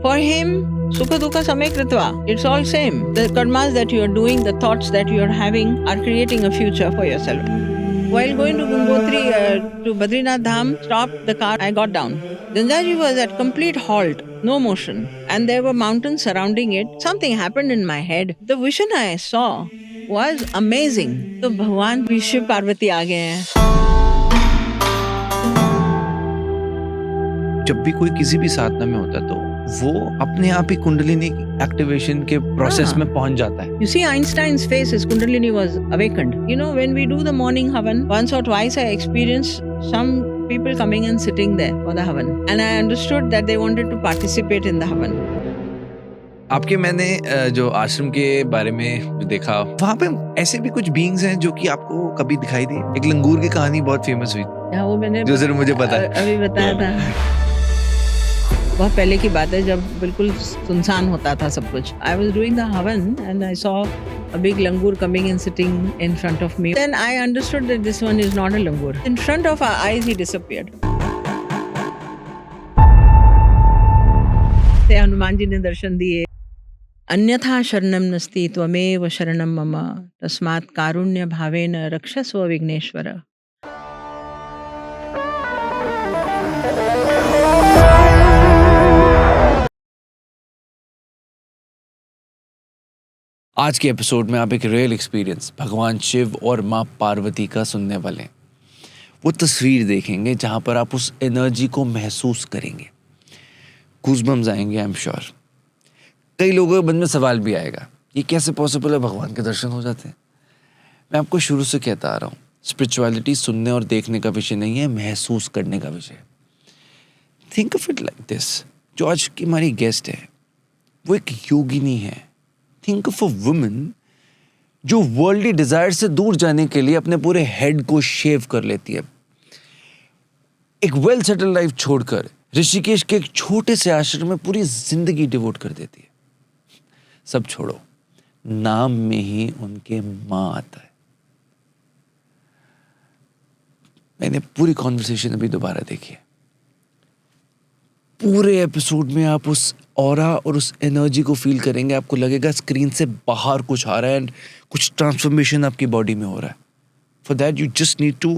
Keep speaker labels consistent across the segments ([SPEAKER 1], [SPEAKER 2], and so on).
[SPEAKER 1] For him, Sukha Dukha Same Kritva. It's all same. The karmas that you are doing, the thoughts that you are having are creating a future for yourself. While going to Gangotri to Badrinath Dham, stopped the car, I got down. Gangaji was at complete halt, no motion. And there were mountains surrounding it. Something happened in my head. The vision I saw was amazing. तो भगवान शिव पार्वती आ गए हैं.
[SPEAKER 2] जब भी कोई किसी भी साधना में होता है तो वो अपने आप ही कुंडलिनी एक्टिवेशन के प्रोसेस में पहुंच जाता है.
[SPEAKER 1] You see, Einstein's face, his Kundalini was awakened. You know, when we do the morning Havan, once or twice I experienced some people coming and sitting there for the Havan. And I understood that they wanted to participate in the Havan.
[SPEAKER 2] आपके मैंने जो आश्रम के बारे में देखा, वहाँ पे ऐसे भी कुछ बीइंग्स हैं जो कि आपको कभी दिखाई दी. एक लंगूर की कहानी बहुत फेमस हुई.
[SPEAKER 1] हाँ, वो मैंने
[SPEAKER 2] जो जरूर मुझे पता है.
[SPEAKER 1] अभी बताया था. बहुत पहले की बात है जब बिल्कुल सुनसान होता था सब कुछ. I was doing the Havan and I saw a big langur coming and sitting in front of me. Then I understood that this one is not a langur. In front of our eyes he disappeared. से हनुमान जी ने दर्शन दिए. अन्यथा शरणम नस्ति त्वमेव शरणम मम तस्मात् कारुण्य भावेन रक्षस्व विघ्नेश्वर.
[SPEAKER 2] आज के एपिसोड में आप एक रियल एक्सपीरियंस भगवान शिव और माँ पार्वती का सुनने वाले हैं. वो तस्वीर देखेंगे जहाँ पर आप उस एनर्जी को महसूस करेंगे. गूज़बम्स आएंगे, आई एम श्योर. कई लोगों के मन में सवाल भी आएगा, ये कैसे पॉसिबल है, भगवान के दर्शन हो जाते हैं. मैं आपको शुरू से कहता आ रहा हूँ, स्पिरिचुअलिटी सुनने और देखने का विषय नहीं है, महसूस करने का विषय. Think of it like this. जो आज की हमारी गेस्ट है वो एक योगिनी है. थिंक ऑफ अ वुमन जो वर्ल्डली डिजायर से दूर जाने के लिए अपने पूरे हेड को शेव कर लेती है. एक वेल सेटल लाइफ छोड़कर ऋषिकेश के एक छोटे से आश्रम में पूरी जिंदगी डिवोट कर देती है. सब छोड़ो, नाम में ही उनके मां आता है. मैंने पूरी कॉन्वर्सेशन अभी दोबारा देखी है. पूरे एपिसोड में आप उस ऑरा और उस एनर्जी को फील करेंगे. आपको लगेगा स्क्रीन से बाहर कुछ आ रहा है एंड कुछ ट्रांसफॉर्मेशन आपकी बॉडी में हो रहा है. For that you just need to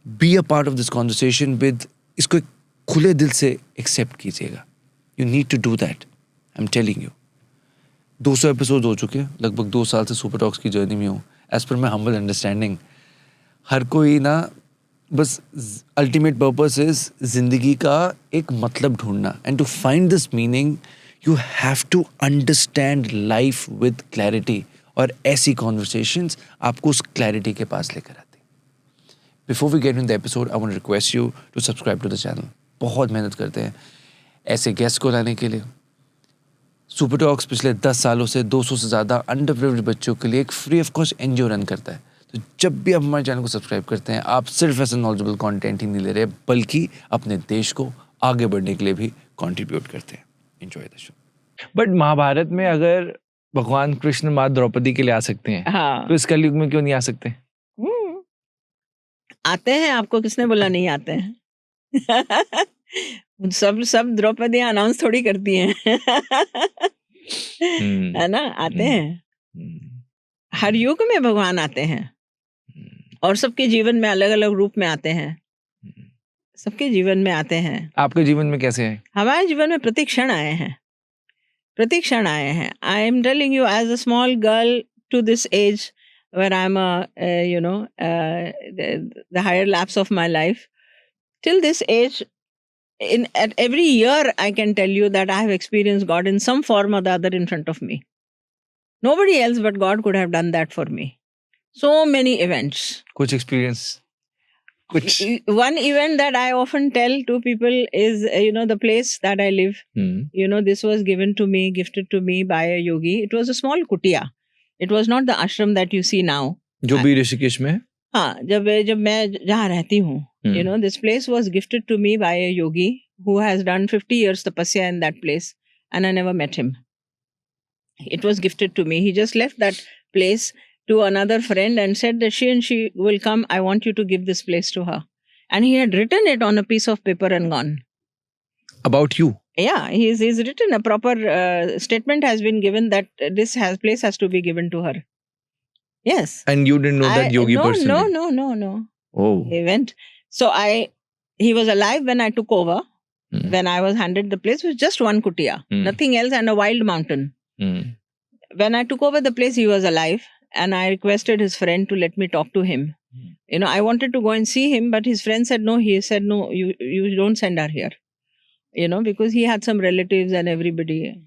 [SPEAKER 2] be a part of this conversation with. इसको एक खुले दिल से एक्सेप्ट कीजिएगा. You need to do that. I am telling you. 200 episode हो चुके हैं. लगभग 2 साल से सुपर टॉक्स की जर्नी में हूँ. As per my humble understanding, हर कोई ना बस अल्टीमेट पर्पस इज जिंदगी का एक मतलब ढूंढना. And to find this meaning you have to understand life with clarity. और ऐसी कॉन्वर्सेशंस आपको उस क्लैरिटी के पास लेकर आती. Before we get in the episode I want to request you to subscribe to the channel. बहुत मेहनत करते हैं ऐसे गेस्ट को लाने के लिए. सुपर टॉक्स पिछले 10 सालों से 200 से ज़्यादा अंडर प्रिविलेज्ड बच्चों के लिए एक free of cost NGO run करता है. तो जब भी आप हमारे चैनल को सब्सक्राइब करते हैं, आप सिर्फ ऐसा नॉलेजेबल कंटेंट ही नहीं ले रहे, बल्कि अपने देश को आगे बढ़ने के लिए भी कंट्रीब्यूट करते हैं. Enjoy the show. But Mahabharat में अगर भगवान कृष्ण माँ द्रौपदी के लिए आ सकते हैं,
[SPEAKER 1] हाँ.
[SPEAKER 2] तो इस कलयुग में क्यों नहीं आ सकते?
[SPEAKER 1] आते हैं. आपको किसने बोला नहीं आते हैं? सब द्रौपदी अनाउंस थोड़ी करती हैं. है ना, आते हैं. हर युग में भगवान आते हैं और सबके जीवन में अलग अलग रूप में आते हैं. सबके जीवन में आते हैं.
[SPEAKER 2] आपके जीवन में कैसे है?
[SPEAKER 1] हमारे जीवन में प्रतिक्षण आए हैं. प्रतिक्षण आए हैं. I am telling you, as a small girl to this age where I'm the higher lapse of my life, till this age, at every year I can tell you that I have experienced God in some form or the other in front of me. Nobody else but God could have done that for me. So many events.
[SPEAKER 2] कुछ experience? कुछ?
[SPEAKER 1] One event that I often tell to people is, the place that I live. This was gifted to me by a yogi. It was a small kutia. It was not the ashram that you see now.
[SPEAKER 2] जो भी ऋषिकेश में है?
[SPEAKER 1] हाँ, जब मैं जहाँ रहती हूँ, this place was gifted to me by a yogi who has done 50 years tapasya in that place, and I never met him. It was gifted to me. He just left that place to another friend and said that she will come. I want you to give this place to her. And he had written it on a piece of paper and gone.
[SPEAKER 2] About you?
[SPEAKER 1] Yeah, he's written a proper statement has been given that this place has to be given to her. Yes.
[SPEAKER 2] And you didn't know that yogi
[SPEAKER 1] no,
[SPEAKER 2] personally?
[SPEAKER 1] No.
[SPEAKER 2] Oh.
[SPEAKER 1] He went. So he was alive when I took over.
[SPEAKER 2] Hmm.
[SPEAKER 1] When I was handed the place, it was just one kutia, nothing else, and a wild mountain. When I took over the place, he was alive, and I requested his friend to let me talk to him. I wanted to go and see him, but his friend said no. He said no, you don't send her here. Because he had some relatives and everybody.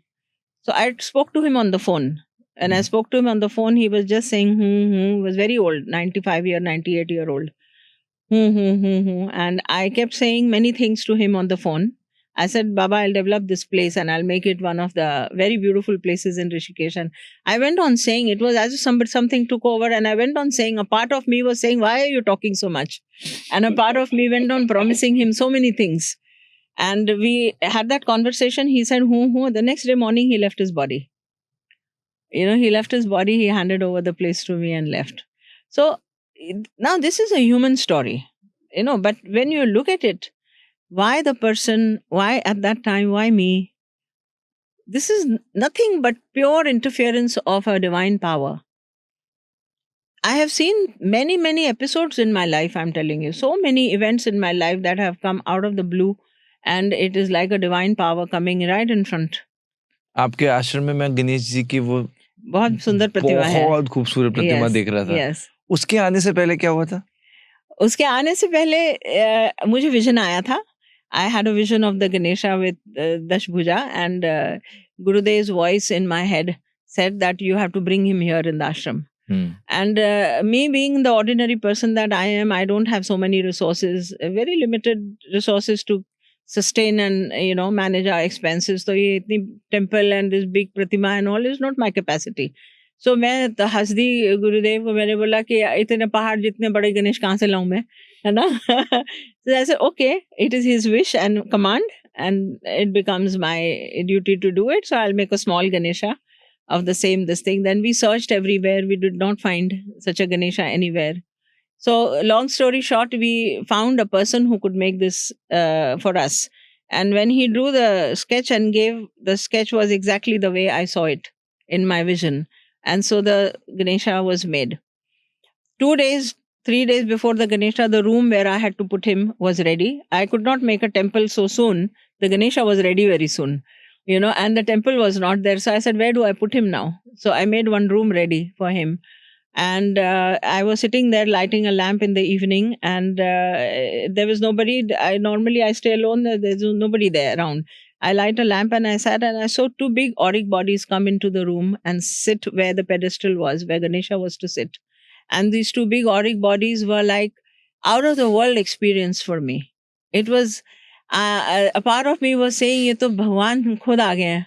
[SPEAKER 1] So I spoke to him on the phone. And I spoke to him on the phone. He was just saying, He was very old, 98-year-old. And I kept saying many things to him on the phone. I said, Baba, I'll develop this place and I'll make it one of the very beautiful places in Rishikesh. And I went on saying, it was as if something took over. And I went on saying, a part of me was saying, why are you talking so much? And a part of me went on promising him so many things. And we had that conversation. He said, The next day morning, he left his body. He left his body. He handed over the place to me and left. So now this is a human story, but when you look at it, why the person, why at that time, why me? This is nothing but pure interference of a divine power. I have seen many, many episodes in my life, I'm telling you, so many events in my life that have come out of the blue. And it is like a divine power coming right in front.
[SPEAKER 2] आपके आश्रम में मैं गणेश जी की वो
[SPEAKER 1] बहुत सुंदर प्रतिमा है,
[SPEAKER 2] बहुत खूबसूरत प्रतिमा देख रहा था.
[SPEAKER 1] Yes.
[SPEAKER 2] उसके आने से पहले क्या हुआ था?
[SPEAKER 1] उसके आने से पहले मुझे विजन आया था. I had a vision of the Ganesha with Dashbhuja, and Gurudev's voice in my head said that you have to bring him here in the ashram. And me being the ordinary person that I am, I don't have so many resources, very limited resources to sustain and manage our expenses. So ये इतनी temple and this big pratima and all is not my capacity. So मैं हंस दी गुरुदेव को. मैंने बोला कि इतने पहाड़ जितने बड़े गणेश कहाँ से लाऊं मैं, है ना? So I said, okay, it is his wish and command, and it becomes my duty to do it. So I'll make a small Ganesha of the same this thing. Then we searched everywhere. We did not find such a Ganesha anywhere. So long story short, we found a person who could make this for us. And when he drew the sketch and gave, the sketch was exactly the way I saw it in my vision. And so the Ganesha was made. 3 days before the Ganesha, the room where I had to put him was ready. I could not make a temple so soon. The Ganesha was ready very soon, and the temple was not there. So I said, where do I put him now? So I made one room ready for him. And I was sitting there lighting a lamp in the evening, and there was nobody. I stay alone. There's nobody there around. I light a lamp and I sat and I saw 2 big auric bodies come into the room and sit where the pedestal was, where Ganesha was to sit. And these 2 big auric bodies were like out of the world experience for me. It was, a part of me was saying, ये तो भगवान खुद आ गए हैं,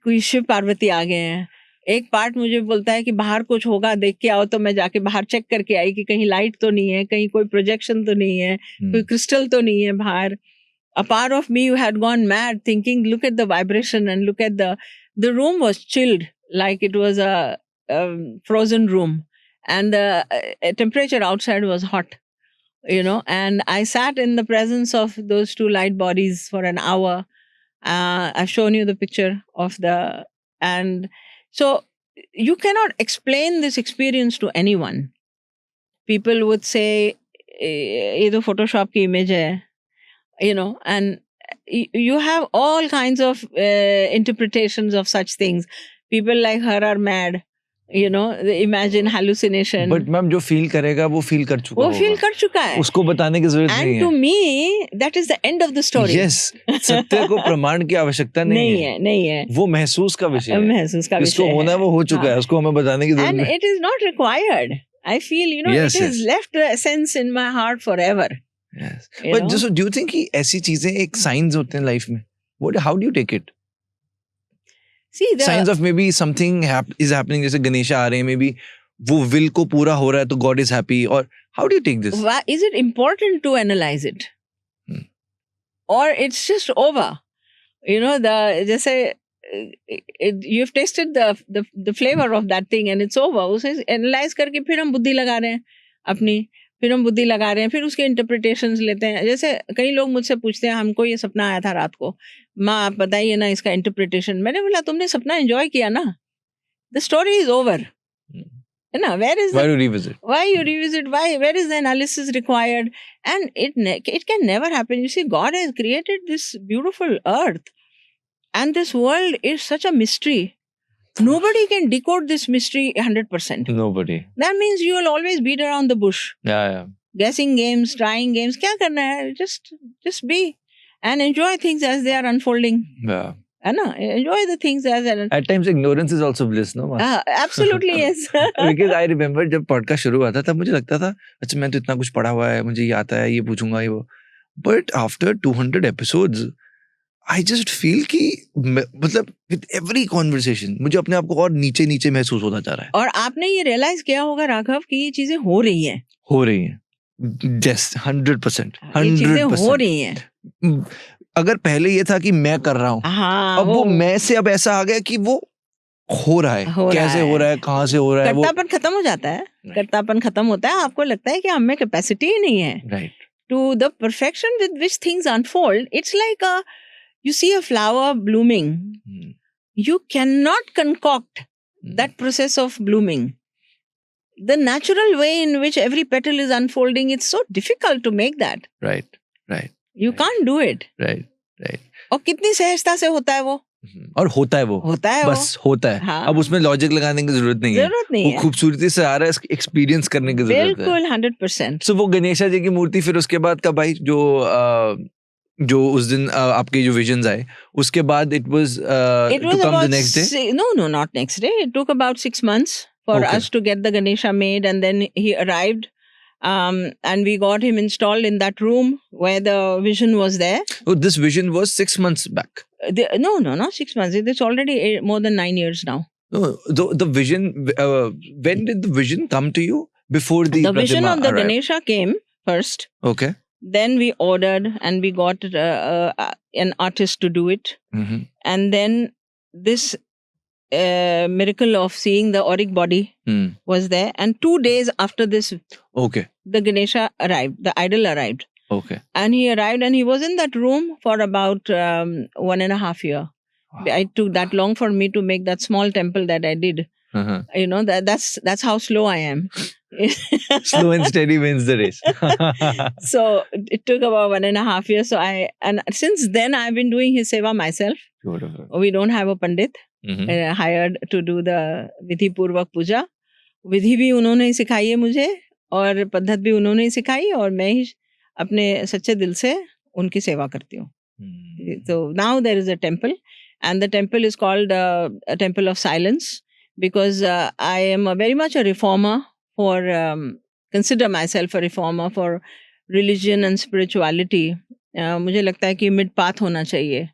[SPEAKER 1] कोई शिव पार्वती आ गए हैं. एक पार्ट मुझे बोलता है कि बाहर कुछ होगा, देख के आओ. तो मैं जाके बाहर चेक करके आई कि कहीं लाइट तो नहीं है, कहीं कोई प्रोजेक्शन तो नहीं है, कोई क्रिस्टल तो नहीं है बाहर. A part of me had gone mad thinking, look at the vibration and look at the room was chilled like it was a frozen room, and the temperature outside was hot, and I sat in the presence of those 2 light bodies for an hour. I've shown you the picture of and so you cannot explain this experience to anyone. People would say, ये तो Photoshop की image है, and you have all kinds of interpretations of such things. People like her are mad, they imagine hallucination.
[SPEAKER 2] But ma'am, जो feel करेगा वो feel कर चुका
[SPEAKER 1] वो feel कर चुका है.
[SPEAKER 2] उसको बताने की जरूरत नहीं है.
[SPEAKER 1] And to me, that is the end of the story.
[SPEAKER 2] Yes, सत्य को प्रमाण की आवश्यकता नहीं
[SPEAKER 1] है.
[SPEAKER 2] वो महसूस का विषय है. जिसको होना है वो हो चुका है. उसको हमें बताने की जरूरत नहीं.
[SPEAKER 1] And it is not required. I feel,
[SPEAKER 2] yes,
[SPEAKER 1] it has left a sense in my heart forever.
[SPEAKER 2] Yes. But just, do you think कि ऐसी चीजें एक signs होते हैं life में? How do you take it?
[SPEAKER 1] See,
[SPEAKER 2] signs of maybe something is happening, जैसे गणेशा आ रहे हैं, maybe वो will को पूरा हो रहा है तो God is happy, or how do you take this?
[SPEAKER 1] Is it important to analyze it? Or it's just over? जैसे you've tasted the flavor of that thing and it's over. उसे analyze करके फिर हम बुद्धि लगा रहे हैं अपनी. फिर हम बुद्धि लगा रहे हैं, फिर उसके इंटरप्रिटेशंस लेते हैं. जैसे कई लोग मुझसे पूछते हैं हमको ये सपना आया था रात को, माँ आप बताइए ना इसका इंटरप्रिटेशन. मैंने बोला तुमने सपना एंजॉय किया ना, द स्टोरी इज ओवर. है ना, where is
[SPEAKER 2] Why to revisit?
[SPEAKER 1] why you revisit, where is the analysis required? And it can never happen. You see, God has created this beautiful earth, and this world is such a mystery. Nobody can decode this mystery 100%.
[SPEAKER 2] Nobody.
[SPEAKER 1] That means you will always beat around the bush,
[SPEAKER 2] Yeah.
[SPEAKER 1] guessing games, trying games. Kya karna hai? Just be and enjoy things as they are unfolding.
[SPEAKER 2] Yeah.
[SPEAKER 1] है ना, enjoy the things as they are.
[SPEAKER 2] At times ignorance is also bliss, no?
[SPEAKER 1] Absolutely yes.
[SPEAKER 2] Because I remember जब podcast शुरू हुआ था तब मुझे लगता था अच्छा मैं तो इतना कुछ पढ़ा हुआ है, मुझे ये आता है, ये पूछूंगा ये वो. But after 200 episodes I just feel कि मतलब with every conversation मुझे अपने आप को और नीचे नीचे महसूस होता जा रहा है.
[SPEAKER 1] और आपने ये रियलाइज किया होगा राघव कि ये चीजें हो रही हैं.
[SPEAKER 2] हो रही हैं. Yes, 100%.
[SPEAKER 1] ये चीजें हो रही हैं.
[SPEAKER 2] अगर पहले ये था कि मैं कर रहा हूँ,
[SPEAKER 1] हाँ,
[SPEAKER 2] अब वो मैं से अब ऐसा आ गया कि वो हो रहा है. कैसे हो रहा है, कहाँ से हो रहा है,
[SPEAKER 1] कर्तापन खत्म हो जाता है. कर्तापन खत्म होता है. आपको लगता है कि हम में कैपेसिटी ही नहीं है.
[SPEAKER 2] Right.
[SPEAKER 1] To the perfection with which things unfold, it's like you see a flower blooming. You cannot concoct that process of blooming. The natural way in which every petal is unfolding, it's so difficult to make that.
[SPEAKER 2] Right.
[SPEAKER 1] You can't do it.
[SPEAKER 2] Right.
[SPEAKER 1] और कितनी सहजता से होता है वो.
[SPEAKER 2] और होता है वो. बस होता है.
[SPEAKER 1] हाँ.
[SPEAKER 2] अब उसमें लॉजिक लगाने की जरूरत नहीं है. वो खूबसूरती से आ रहा है, एक्सपीरियंस करने की जरूरत है.
[SPEAKER 1] बिल्कुल 100%.
[SPEAKER 2] So वो गणेशा जी की मूर्ति फिर उसके बाद कब आई, जो उस दिन आपके जो विजन्स आए उसके बाद it was to come the next day?
[SPEAKER 1] No, not next day. It took about 6 months for us to get the Ganesha made, and then he arrived. And we got him installed in that room where the vision was there.
[SPEAKER 2] Oh, this vision was 6 months back.
[SPEAKER 1] No, not 6 months. It's already more than 9 years now.
[SPEAKER 2] No, the vision. When did the vision come to you? Before the
[SPEAKER 1] vision of the
[SPEAKER 2] arrived?
[SPEAKER 1] Ganesha came first.
[SPEAKER 2] Okay.
[SPEAKER 1] Then we ordered and we got an artist to do it.
[SPEAKER 2] Mm-hmm.
[SPEAKER 1] And then this miracle of seeing the auric body was there. And 2 days after this,
[SPEAKER 2] okay,
[SPEAKER 1] the Ganesha arrived, the idol arrived.
[SPEAKER 2] Okay.
[SPEAKER 1] And he arrived and he was in that room for about 1.5 years. Wow. It took that long for me to make that small temple that I did.
[SPEAKER 2] Uh-huh.
[SPEAKER 1] You know, that's how slow I am.
[SPEAKER 2] Slow and steady wins the race.
[SPEAKER 1] So it took about 1.5 years. So and since then I've been doing his seva myself.
[SPEAKER 2] Beautiful.
[SPEAKER 1] We don't have a pandit hired to do the विधि पूर्वक पूजा. विधि भी उन्होंने ही सिखाई है मुझे और पद्धत भी उन्होंने ही सिखाई और मैं ही अपने सच्चे दिल से उनकी सेवा करती हूँ. So now there is a temple, and the temple is called a temple of silence, because I am very much a reformer for consider myself a reformer for religion and spirituality. मुझे लगता है कि mid path होना चाहिए.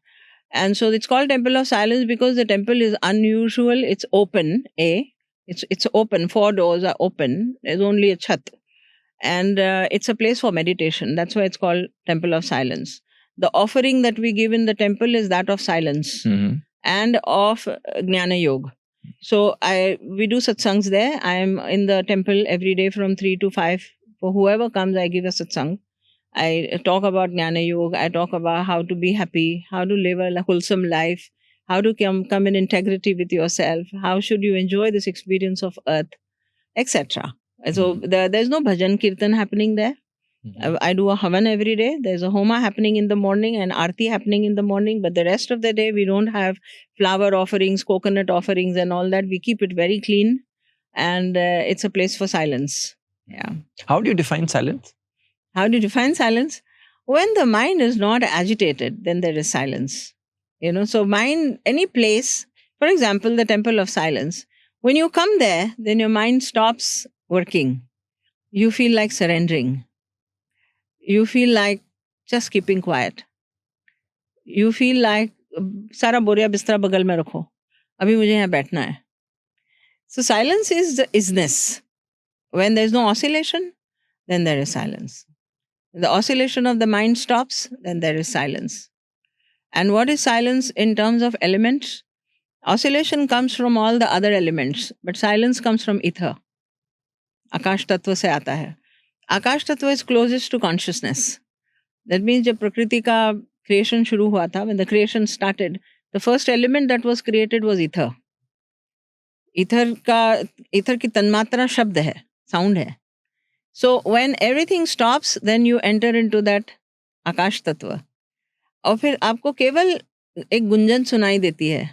[SPEAKER 1] And so it's called Temple of Silence because the temple is unusual. It's open. It's open. 4 doors are open. There's only a chat. And it's a place for meditation. That's why it's called Temple of Silence. The offering that we give in the temple is that of silence and of Jnana Yoga. So we do satsangs there. I am in the temple every day from 3 to 5. For whoever comes, I give a satsang. I talk about Jnana Yoga. I talk about how to be happy, how to live a wholesome life, how to come in integrity with yourself, how should you enjoy this experience of earth, etc. So there's no bhajan kirtan happening there. I do a havan every day. There's a homa happening in the morning and arti happening in the morning. But the rest of the day, we don't have flower offerings, coconut offerings and all that. We keep it very clean. And it's a place for silence. Yeah.
[SPEAKER 2] How do you define silence?
[SPEAKER 1] How do you define silence? When the mind is not agitated, then there is silence. You know, so mind, any place, for example, the temple of silence, when you come there, then your mind stops working. You feel like surrendering. You feel like just keeping quiet. You feel like सारा बोरिया बिस्तरा बगल में रखो, अभी मुझे यहाँ बैठना है. So silence is the isness. When there is no oscillation, then there is silence. The oscillation of the mind stops, then there is silence. And what is silence in terms of elements? Oscillation comes from all the other elements, but silence comes from ether. Akash tattva se aata hai. आकाश तत्व is closest to consciousness. That means जब प्रकृति का creation शुरू हुआ था, when the creation started, the first element that was created was ether. Ether की तन्मात्रा शब्द है, साउंड है. So when everything stops, then you enter into that आकाश तत्व. और फिर आपको केवल एक गुंजन सुनाई देती है.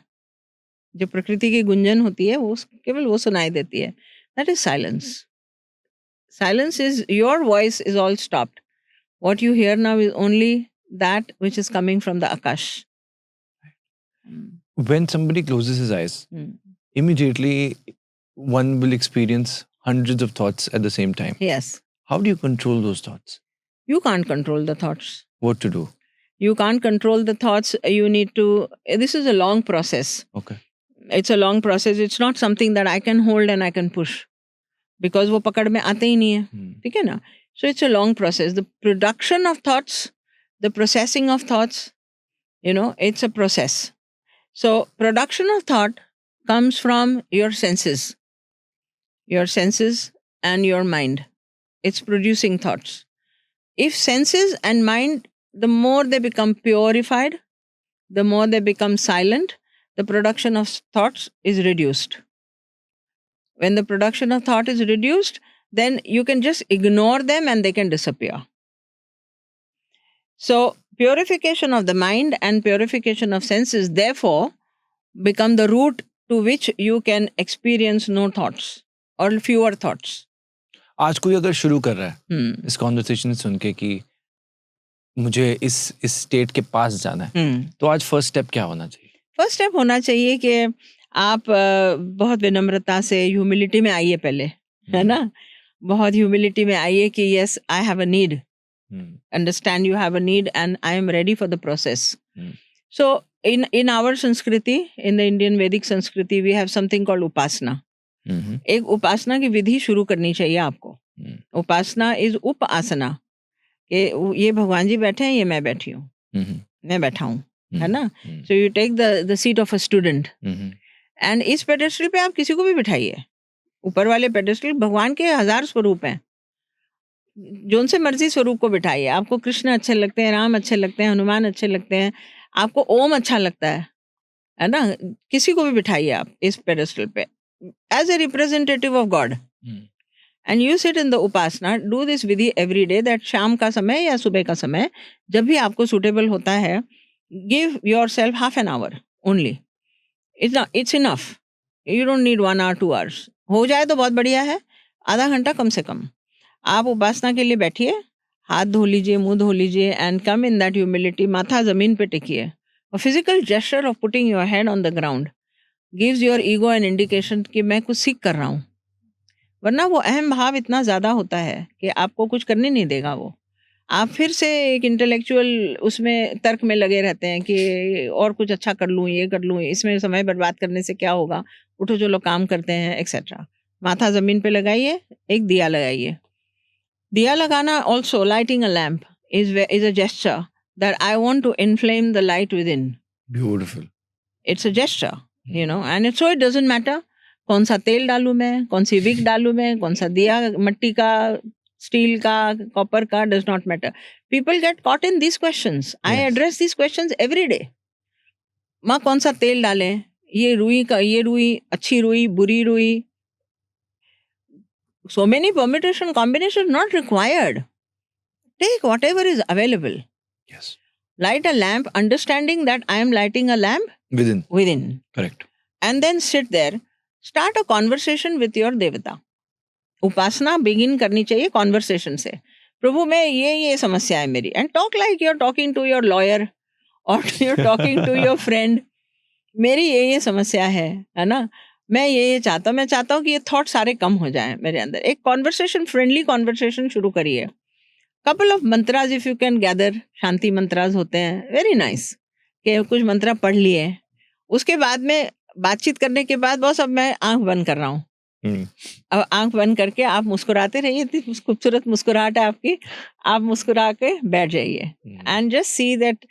[SPEAKER 1] जो प्रकृति की गुंजन होती है वो केवल वो सुनाई देती है. That is silence. Silence is your voice is all stopped. What you hear now is only that which is coming from the Akash.
[SPEAKER 2] When somebody closes his eyes, immediately one will experience hundreds of thoughts at the same time.
[SPEAKER 1] Yes.
[SPEAKER 2] How do you control those thoughts?
[SPEAKER 1] You can't control the thoughts.
[SPEAKER 2] What to do?
[SPEAKER 1] You can't control the thoughts. You need to, this is a long process.
[SPEAKER 2] Okay.
[SPEAKER 1] It's a long process. It's not something that I can hold and I can push. Because वो पकड़ में आते ही नहीं है. ठीक है ना? So it's a long process. The production of thoughts, the processing of thoughts, it's a process. So production of thought comes from your senses and your mind. It's producing thoughts. If senses and mind, the more they become purified, the more they become silent, the production of thoughts is reduced. When the production of thought is reduced, then you can just ignore them and they can disappear. So purification of the mind and purification of senses, therefore, become the route to which you can experience no thoughts or fewer thoughts.
[SPEAKER 2] आज कोई अगर शुरू कर रहा है इस conversation सुन के कि मुझे इस स्टेट के पास जाना है, तो आज फर्स्ट स्टेप क्या होना चाहिए?
[SPEAKER 1] फर्स्ट स्टेप होना चाहिए कि आप बहुत विनम्रता से ह्यूमिलिटी में आइए पहले, है ना? बहुत ह्यूमिलिटी में आइए कि yes, I have a need, understand you have a need and I am ready for the process. So in our Sanskriti, in the Indian Vedic Sanskriti, we have something called upasana. एक उपासना की विधि शुरू करनी चाहिए आपको. उपासना is उप आसना, कि ये भगवान जी बैठे हैं, ये मैं बैठी हूँ, मैं बैठा हूँ, है ना? So you take the seat of a student and इस पेडेस्टल पे आप किसी को भी बिठाइए. ऊपर वाले पेडेस्टल भगवान के 1000 स्वरूप हैं, जोन से मर्जी स्वरूप को बिठाइए. आपको कृष्ण अच्छे लगते हैं, राम अच्छे लगते हैं, हनुमान अच्छे लगते हैं, आपको ओम अच्छा लगता है ना? किसी को भी बिठाइए आप इस पेडेस्टल पे as a representative of God. And you sit in the upasana, do this vidhi every day, that शाम का समय या सुबह का समय जब भी आपको suitable होता है, give yourself half an hour only. It's enough. You don't need 1 hour, 2 hours. हो जाए तो बहुत बढ़िया है, आधा घंटा कम से कम. आप उपासना के लिए बैठिए, हाथ धो लीजिए, मुंह धो लीजिए, and come in that humility. माथा जमीन पे टेकिए. A physical gesture of putting your head on the ground gives your ego an indication कि मैं कुछ सीख कर रहा हूँ. वरना वो अहम भाव इतना ज़्यादा होता है कि आपको कुछ करने नहीं देगा वो. आप फिर से एक इंटेलेक्चुअल उसमें तर्क में लगे रहते हैं कि और कुछ अच्छा कर लूँ, ये कर लूँ, इसमें समय बर्बाद करने से क्या होगा, उठो चलो काम करते हैं, एक्सेट्रा. माथा ज़मीन पे लगाइए, एक दिया लगाइए. दिया लगाना also, lighting a lamp is a gesture that I want to inflame the light within.
[SPEAKER 2] Beautiful.
[SPEAKER 1] It's a gesture. And so it doesn't matter कौन सा तेल डालूं मैं, कौन सी विक डालूं मैं, कौन सा दिया, मिट्टी का, स्टील का, कॉपर का, does not matter. People get caught in these questions. I address these questions every day. माँ कौन सा तेल डालें, ये रुई अच्छी रुई, बुरी रुई. So many permutation combinations not required. Take whatever is available.
[SPEAKER 2] Yes.
[SPEAKER 1] Light a lamp, understanding that I am lighting a lamp within.
[SPEAKER 2] Correct.
[SPEAKER 1] And then sit there. Start a conversation with your devata. Upasana begin करनी चाहिए conversation से. प्रभु मैं ये समस्या है मेरी. And talk like you're talking to your lawyer or you're talking to your friend. मेरी ये समस्या है ना? मैं ये चाहता हूँ. मैं चाहता हूँ कि ये थॉट सारे कम हो जाएं मेरे अंदर. एक कॉन्वर्सेशन, फ्रेंडली कॉन्वर्सेशन शुरू करिए. Couple of mantras if you can gather, shanti mantras होते हैं, वेरी नाइस, कि कुछ मंत्रा पढ़ लिए. उसके बाद में बातचीत करने के बाद बस अब मैं आंख बंद कर रहा हूँ. अब आंख बंद करके आप मुस्कुराते रहिए. इतनी खूबसूरत मुस्कुराहट है आपकी, आप मुस्कुरा के बैठ जाइए. एंड जस्ट सी दैट,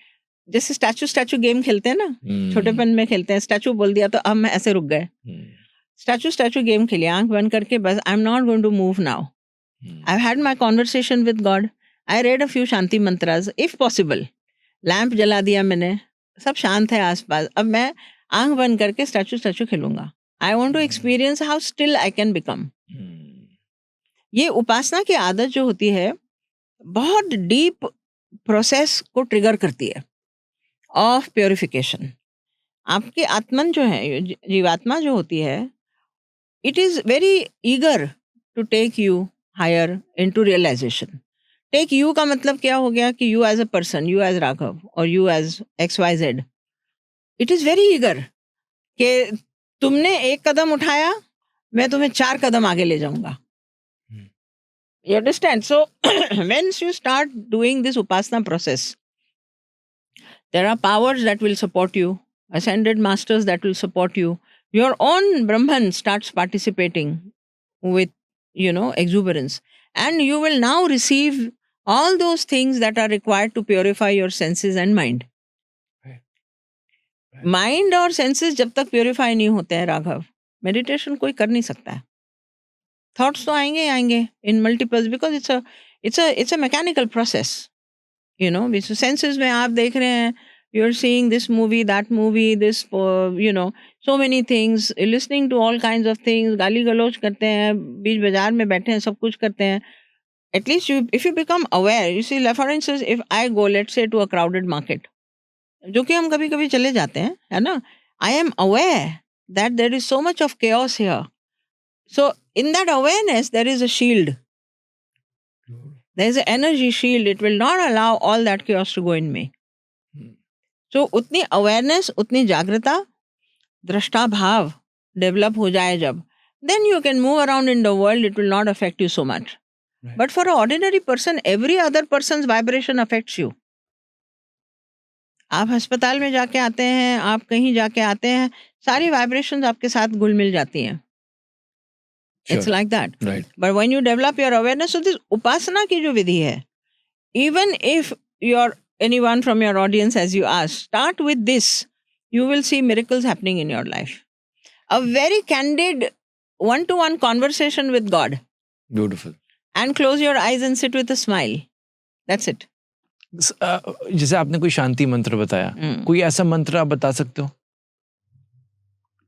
[SPEAKER 1] जैसे स्टैचू गेम खेलते हैं ना, छोटेपन में खेलते हैं, स्टैचू बोल दिया तो अब मैं ऐसे रुक गए. स्टैचू गेम खेलिए आंख बंद करके, बस I am not going to move now. I've had my conversation with God. I read a few Shanti mantras, if possible. Lamp जला दिया मैंने, सब शांत है आसपास. अब मैं आंख बंद करके स्टैचू खेलूंगा. I want to experience how still I can become. ये उपासना की आदत जो होती है बहुत डीप प्रोसेस को ट्रिगर करती है ऑफ प्योरिफिकेशन. आपकी आत्मन जो है, जीवात्मा जो होती है, it is very eager to take you higher into realization. Take you का मतलब क्या हो गया कि you as a person, you as Raghav और you as XYZ. It is very eager कि तुमने एक कदम उठाया, मैं तुम्हें 4 कदम आगे ले जाऊंगा. You understand? So once you start doing this upasana process, there are powers that will support you, ascended masters that will support you. Your own Brahman starts participating with, exuberance. And you will now receive all those things that are required to purify your senses and mind. Mind और senses जब तक purify नहीं होते हैं Raghav, meditation कोई कर नहीं सकता है. Thoughts तो आएंगे in multiples because it's a mechanical process. Which senses में आप देख रहे हैं, you're seeing this movie, that movie, this, so many things, listening to all kinds of things, गाली गलौज करते हैं, बीच बाजार में बैठे हैं, सब कुछ करते हैं. At least if you become aware, you see, for instance, if I go, let's say, to a crowded market, जो कि हम कभी कभी चले जाते हैं, है ना, I am aware that there is so much of chaos here. So in that awareness, there is a shield. There is an energy shield. It will not allow all that chaos to go in me. So उतनी awareness, उतनी जागृता, दृष्टा भाव develop हो जाए जब, then you can move around in the world. It will not affect you so much. Right. But for an ordinary person, every other person's vibration affects you. आप अस्पताल में जाके आते हैं, आप कहीं जाके आते हैं, सारी vibrations आपके साथ घुल मिल जाती हैं. Sure. It's like that.
[SPEAKER 2] Right.
[SPEAKER 1] But when you develop your awareness, so this upasana की जो विधि है, even if you're anyone from your audience, as you asked, start with this, you will see miracles happening in your life. A very candid one-to-one conversation with God.
[SPEAKER 2] Beautiful.
[SPEAKER 1] And close your eyes and sit with a smile. That's it.
[SPEAKER 2] जैसे आपने कोई शांति मंत्र बताया, कोई ऐसा मंत्र आप बता सकते हो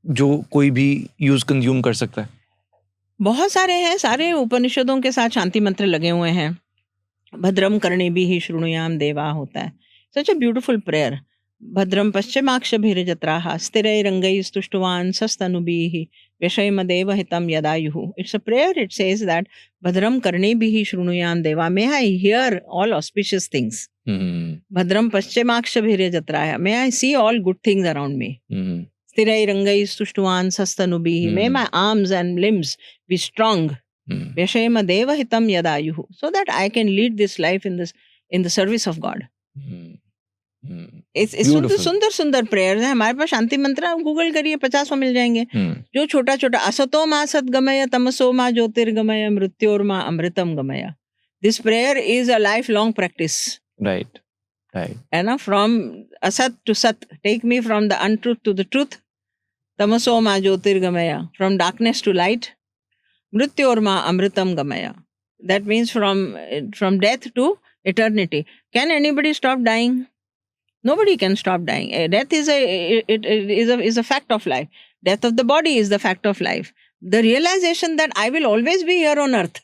[SPEAKER 2] जो कोई भी यूज कंज्यूम कर सकता है?
[SPEAKER 1] बहुत सारे हैं, सारे उपनिषदों के साथ शांति मंत्र लगे हुए हैं. भद्रम कर्णेभिः शृणुयाम देवा होता है. सच अ ब्यूटिफुल प्रेयर. भद्रम पश्चिमाक्षभिर्जत्राः स्थिरैरङ्गैस्तुष्टुवान् सस्तनुभिः व्यशेमदेव हितं यदायुः. It's a prayer. It says that भद्रम कर्णेभिः शृणुयाम देवा. May I hear all auspicious things. Bhadram पश्चिमाक्षभिर्जत्राः. May I see all good things around me. स्थिरैरङ्गैस्तुष्टुवान् सस्तनुभिः. May my arms and limbs be strong. व्यशेमदेव हितं यदायुः. So that I can lead this life in the service of God. सुंदर सुंदर prayer है हमारे पास. शांति मंत्र आप Google करिए, 50 मिल जाएंगे. जो छोटा छोटा, असतो मा सद्गमय, तमसो मा ज्योतिर्गमय, मृत्योर्मा अमृतम गमय. This prayer is a life long practice.
[SPEAKER 2] Right.
[SPEAKER 1] है ना, from asat to sat. Take me from the untruth to the truth. तमसो मा ज्योतिर्गमय, फ्रॉम डार्कनेस टू लाइट. मृत्योर्मा अमृतम गमय. That means from death to eternity. Can anybody stop dying? Nobody can stop dying. Death is a fact of life. Death of the body is the fact of life. The realization that I will always be here on earth.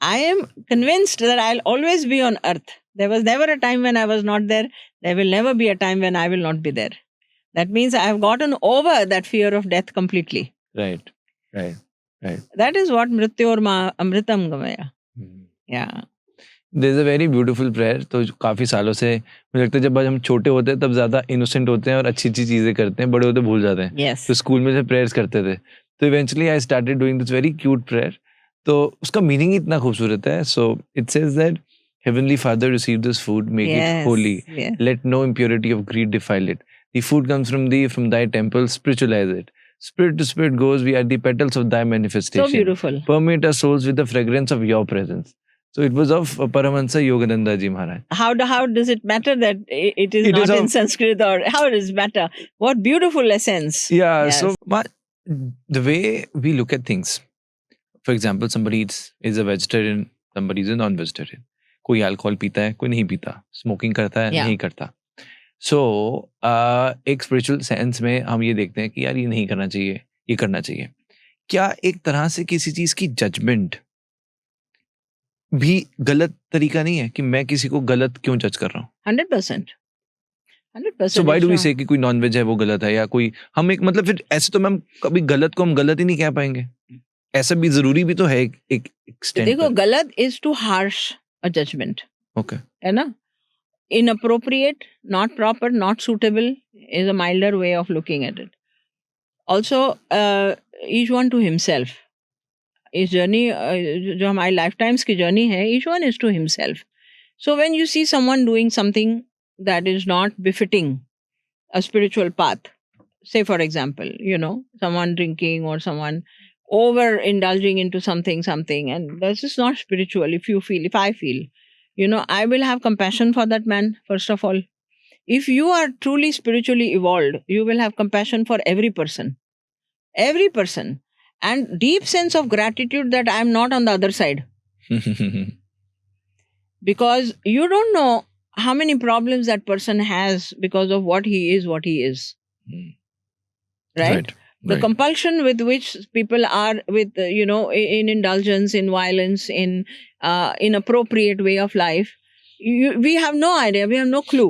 [SPEAKER 1] I am convinced that I'll always be on earth. There was never a time when I was not there. There will never be a time when I will not be there. That means I have gotten over that fear of death completely.
[SPEAKER 2] Right.
[SPEAKER 1] That is what Mrityorma Amritam Gamaya. Yeah.
[SPEAKER 2] There is a very beautiful prayer. तो काफी सालों से मुझे लगता है जब हम छोटे होते हैं तब ज्यादा इनोसेंट होते हैं और अच्छी अच्छी चीजें करते हैं, बड़े होते भूल जाते हैं.
[SPEAKER 1] Yes.
[SPEAKER 2] तो स्कूल में जब प्रेयर्स करते थे तो eventually I started doing this very cute prayer. तो उसका मीनिंग इतना खूबसूरत है. So it says that Heavenly Father, receive this food, make it holy.
[SPEAKER 1] Yes.
[SPEAKER 2] Let no impurity of greed defile it. The food comes from thee, from thy temple, spiritualize it. Spirit to spirit goes, we are the petals of thy manifestation.
[SPEAKER 1] So beautiful.
[SPEAKER 2] Permeate our souls with the fragrance of your presence. So it was of Paramahansa Yogananda Ji Maharaj.
[SPEAKER 1] How does it matter that it is not in Sanskrit, or how does it matter? What beautiful essence.
[SPEAKER 2] Yeah,
[SPEAKER 1] Yes.
[SPEAKER 2] so the way we look at things, for example, somebody is a vegetarian, somebody is a non-vegetarian. कोई alcohol पीता है, कोई नहीं पीता, smoking करता है,
[SPEAKER 1] Yeah.
[SPEAKER 2] नहीं करता. So एक स्पिरिचुअल सेंस में हम ये देखते हैं कि यार ये नहीं करना चाहिए, ये करना चाहिए. क्या एक तरह से किसी चीज की जजमेंट भी गलत तरीका नहीं है कि मैं किसी को गलत क्यों जज कर रहा हूँ?
[SPEAKER 1] 100%. 100%.
[SPEAKER 2] सो व्हाई डू वी से कि कोई नॉनवेज है वो गलत है, या कोई हम एक मतलब फिर ऐसे तो मैम कभी गलत को हम गलत ही नहीं कह पाएंगे. ऐसा भी जरूरी भी तो है एक एक्सटेंट.
[SPEAKER 1] देखो, गलत is too harsh a judgement.
[SPEAKER 2] Okay.
[SPEAKER 1] है ना? Inappropriate, not proper, not suitable is a milder way of looking at it. Also, each one to himself. इस जर्नी जो हमारी लाइफ टाइम्स की जर्नी है, each one is to himself. So when you see someone doing something that is not befitting a spiritual path, say for example, someone drinking or someone over indulging into something, and this is not spiritual. If I feel, I will have compassion for that man, first of all. If you are truly spiritually evolved, you will have compassion for every person, and deep sense of gratitude that I am not on the other side. Because you don't know how many problems that person has because of what he is. Right? The compulsion with which people are with, in indulgence, in violence, in inappropriate way of life, we have no idea, we have no clue.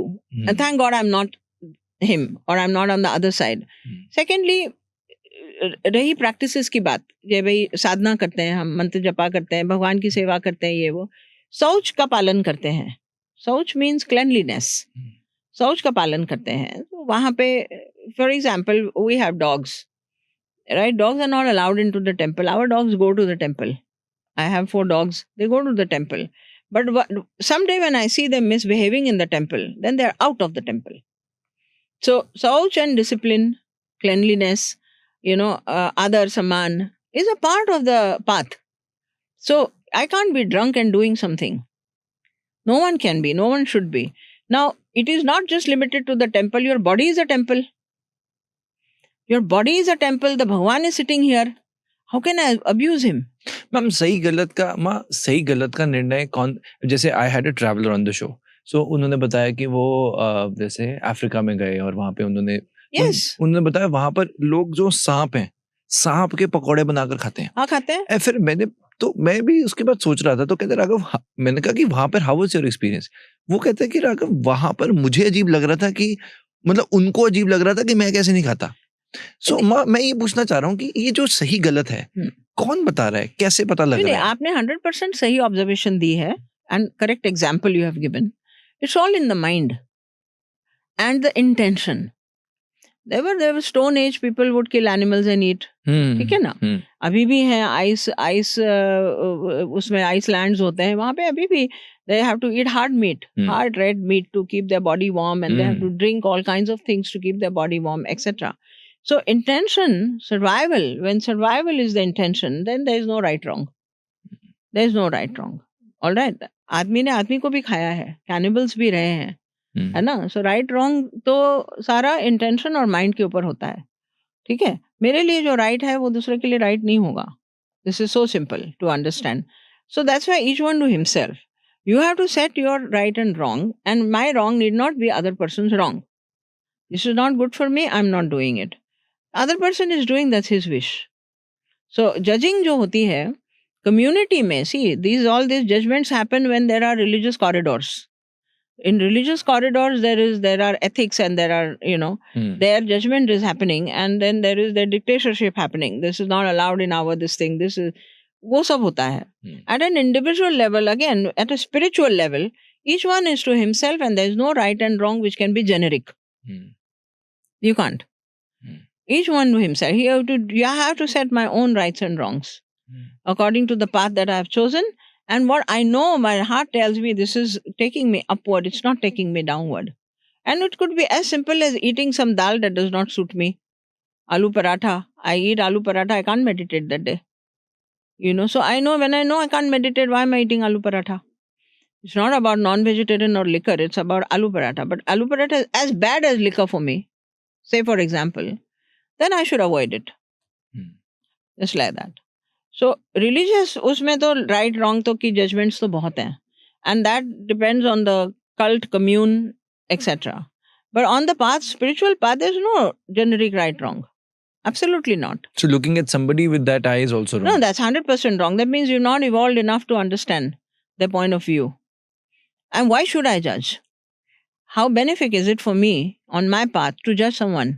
[SPEAKER 1] And thank God I'm not him, or I'm not on the other side. Secondly, रही practices की बात, ये भाई साधना करते हैं, हम मंत्र जपा करते हैं, भगवान की सेवा करते हैं, ये वो शौच का पालन करते हैं. शौच मीन्स क्लेanलीनेस. शौच का पालन करते हैं. तो वहाँ पे for example we have dogs, right? Dogs are not allowed into the temple. Our dogs go to the temple. I have 4 dogs. They go to the temple. But someday when I see them misbehaving in the temple, then they are out of the temple. So shauch and discipline, cleanliness, adar saman is a part of the path. So I can't be drunk and doing something. No one can be. No one should be. Now, it is not just limited to the temple. Your body is a temple. Your body is a temple. The Bhagwan is sitting here. How can I abuse him?
[SPEAKER 2] Ma'am सही गलत का निर्णय कौन, जैसे I had a traveller on the show, so उन्होंने बताया कि वो जैसे अफ्रीका में गए और वहां पे उन्होंने बताया वहां पर लोग जो सांप सांप के पकौड़े बनाकर खाते हैं.
[SPEAKER 1] हाँ, खाते हैं.
[SPEAKER 2] फिर मैं भी उसके बाद सोच रहा था, तो कहते राघव, मैंने कहा कि वहां पर हाउ वाज योर एक्सपीरियंस. वो कहते हैं कि राघव वहां पर मुझे अजीब लग रहा था, कि मतलब उनको अजीब लग रहा था कि मैं कैसे नहीं खाता. सो मैं ये पूछना चाह रहा हूँ कि ये जो सही गलत है कौन बता रहा है, कैसे पता लग रहा है?
[SPEAKER 1] आपने 100% सही ऑब्जर्वेशन दी है and correct example you have given. It's all in the mind and the intention. There was stone age people would kill animals and eat. ठीक है ना? अभी भी हैं आइस उसमें आइसलैंड्स होते हैं, वहाँ पे अभी भी they have to eat hard red meat to keep their body warm, and they have to drink all kinds of things to keep their body warm, etc. So intention, survival, when survival is the intention, then there is no right wrong. There is no right wrong. All right? आदमी ने आदमी को भी खाया है, cannibals भी रहे हैं, है ना? सो राइट रॉन्ग तो सारा इंटेंशन और माइंड के ऊपर होता है. ठीक है, मेरे लिए जो राइट है वो दूसरे के लिए राइट नहीं होगा. This is so simple to understand. So that's why each one to himself. You have to set your right and wrong, and my wrong need not be other person's wrong. This is not good for me, I am not doing it. Other person is doing, that's his wish. So judging जो होती है community में, see these all this judgements happen when there are religious corridors. In religious corridors, there are ethics, and there are, their judgment is happening, and then there is their dictatorship happening. This is not allowed in our this thing. This is वो सब होता है. At an individual level, again, at a spiritual level, each one is to himself, and there is no right and wrong which can be generic. You can't. Each one to himself. You have to set my own rights and wrongs according to the path that I have chosen. And what I know, my heart tells me this is taking me upward. It's not taking me downward. And it could be as simple as eating some dal that does not suit me. Aloo paratha. I eat aloo paratha. I can't meditate that day. So I know when I know I can't meditate, why am I eating aloo paratha? It's not about non-vegetarian or liquor. It's about aloo paratha. But aloo paratha is as bad as liquor for me, say for example, then I should avoid it. Just like that. So religious उसमें तो right wrong तो की judgments तो बहुत हैं, and that depends on the cult, commune, etc. But on the path, spiritual path, there's no generic right wrong. Absolutely not.
[SPEAKER 2] So looking at somebody with that eye is also wrong.
[SPEAKER 1] No, that's 100% wrong. That means you've not evolved enough to understand their point of view. And why should I judge? How beneficial is it for me on my path to judge someone?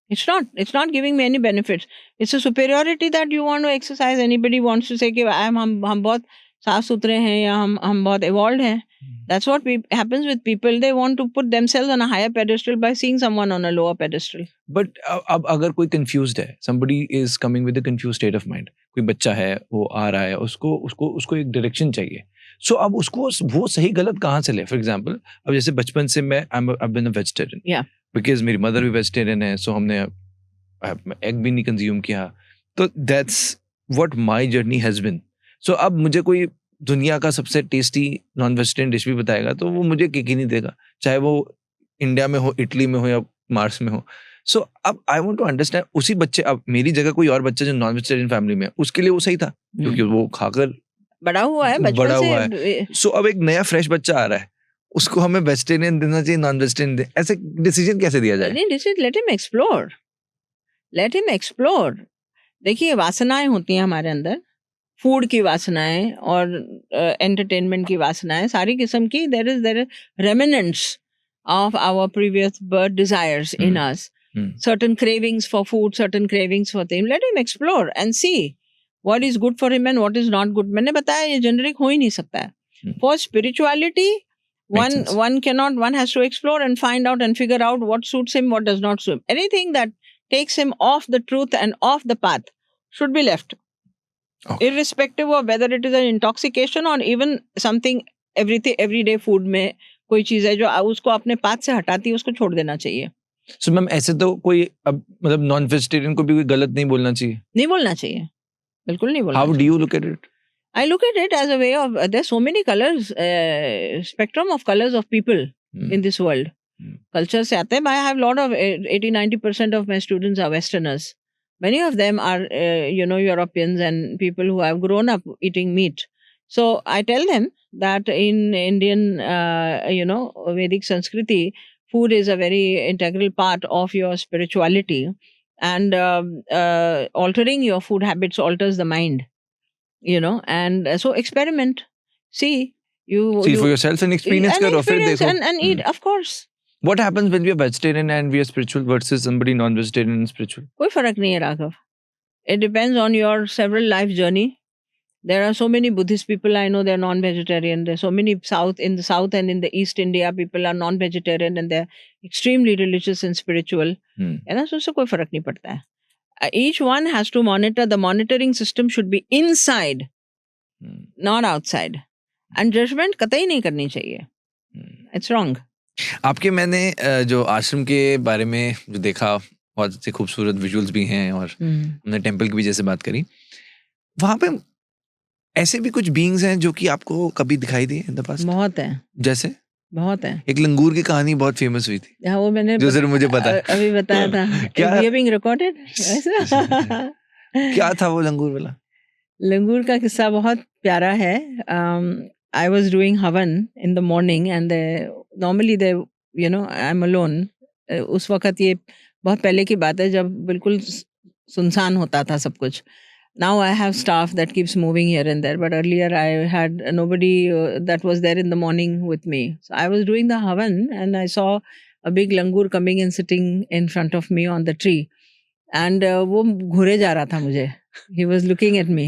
[SPEAKER 1] It's not. It's not giving me any benefits. It's a superiority that you want to exercise. Anybody wants to say कि हम बहुत साफ सुथरे हैं या हम बहुत evolved हैं. That's what happens with people. They want to put themselves on a higher pedestal by seeing someone on a lower pedestal.
[SPEAKER 2] But अब अगर कोई confused है, somebody is coming with a confused state of mind. कोई बच्चा है, वो आ रहा है, उसको एक direction चाहिए. So अब उसको वो सही गलत कहाँ से ले? For example, अब जैसे बचपन से मैं I've been a vegetarian.
[SPEAKER 1] Yeah.
[SPEAKER 2] Because मेरी mother भी vegetarian है, so हमने egg भी नहीं consume किया. तो that's what my journey has been. So अब मुझे कोई दुनिया का सबसे टेस्टी नॉन वेजिटेरियन डिश भी बताएगा तो वो मुझे किक ही नहीं देगा, चाहे वो इंडिया में हो, इटली में हो या मार्स में हो. सो अब आई वांट टू अंडरस्टैंड उसी बच्चे, अब मेरी जगह कोई और बच्चा जो नॉन वेजिटेरियन फैमिली में है उसके लिए वो सही था क्योंकि वो खाकर
[SPEAKER 1] बड़ा हुआ है, बचपन से.
[SPEAKER 2] सो अब एक नया फ्रेश बच्चा आ रहा है, उसको हमें वेजिटेरियन देना चाहिए, नॉन वेजिटेरियन दे, ऐसे डिसीजन कैसे दिया जाए?
[SPEAKER 1] Let him explore. देखिए वासनाएं होती हैं हमारे अंदर, फूड की वासनाएं और एंटरटेनमेंट की वासनाएं, सारी किस्म की. There is remnants of our previous birth desires in us. Certain cravings for food, certain cravings for things. Let him explore and see what is good for him and what is not good. मैंने बताया ये generic हो ही नहीं सकता है. For spirituality, one has to explore and find out and figure out what suits him, what does not suit him. Anything that takes him off the truth and off the path should be left. Okay. Irrespective of whether it is an intoxication or even something everyday food में कोई चीज है जो उसको अपने path से हटाती है, उसको छोड़ देना चाहिए.
[SPEAKER 2] So मैम ऐसे तो कोई अब मतलब नॉन वेजिटेरियन को भी कोई गलत नहीं बोलना चाहिए?
[SPEAKER 1] नहीं बोलना चाहिए, बिल्कुल नहीं बोलना.
[SPEAKER 2] How do you look at it?
[SPEAKER 1] I look at it as a way of there's so many colors, spectrum of colors of people in this world. Culture से आते हैं. I have a lot of 80-90% of my students are Westerners. Many of them are Europeans and people who have grown up eating meat. So I tell them that in Indian Vedic Sanskriti, food is a very integral part of your spirituality, and altering your food habits alters the mind, and so experiment. See
[SPEAKER 2] for yourself and experience
[SPEAKER 1] and eat, of course.
[SPEAKER 2] What happens when we are vegetarian and we are spiritual versus somebody non-vegetarian and spiritual?
[SPEAKER 1] कोई फर्क नहीं है Raghav. It depends on your several life journey. There are so many Buddhist people I know, they're non-vegetarian. There's so many in the south and in the East India, people are non-vegetarian and they're extremely religious and spiritual. So उससे कोई फर्क नहीं पड़ता है. Each one has to monitor. The monitoring system should be inside, not outside. And judgment कतई नहीं करनी चाहिए. It's wrong.
[SPEAKER 2] आपके मैंने जो आश्रम के बारे में जो देखा, बहुत अच्छे खूबसूरत विजुअल्स भी हैं और हमने टेम्पल की भी जैसे बात करी, वहाँ पे ऐसे भी कुछ बीइंग्स हैं जो कि आपको कभी दिखाई दिए इन द पास्ट?
[SPEAKER 1] बहुत हैं.
[SPEAKER 2] जैसे?
[SPEAKER 1] बहुत है.
[SPEAKER 2] एक लंगूर की कहानी बहुत फेमस हुई थी.
[SPEAKER 1] हाँ, वो मैंने
[SPEAKER 2] जो सर मुझे पता है.
[SPEAKER 1] अभी बताया था.
[SPEAKER 2] क्या
[SPEAKER 1] ये बीइंग रिकॉर्डेड?
[SPEAKER 2] क्या था वो लंगूर वाला?
[SPEAKER 1] लंगूर का किस्सा बहुत प्यारा है. I was doing havan in the morning and normally I'm alone. उस वक्त ये बहुत पहले की बात है जब बिल्कुल सुनसान होता था सब कुछ. Now I have staff that keeps moving here and there, but earlier I had nobody that was there in the morning with me. So I was doing the havan and I saw a big langur coming and sitting in front of me on the tree. And वो घूरे जा रहा था मुझे. He was looking at me.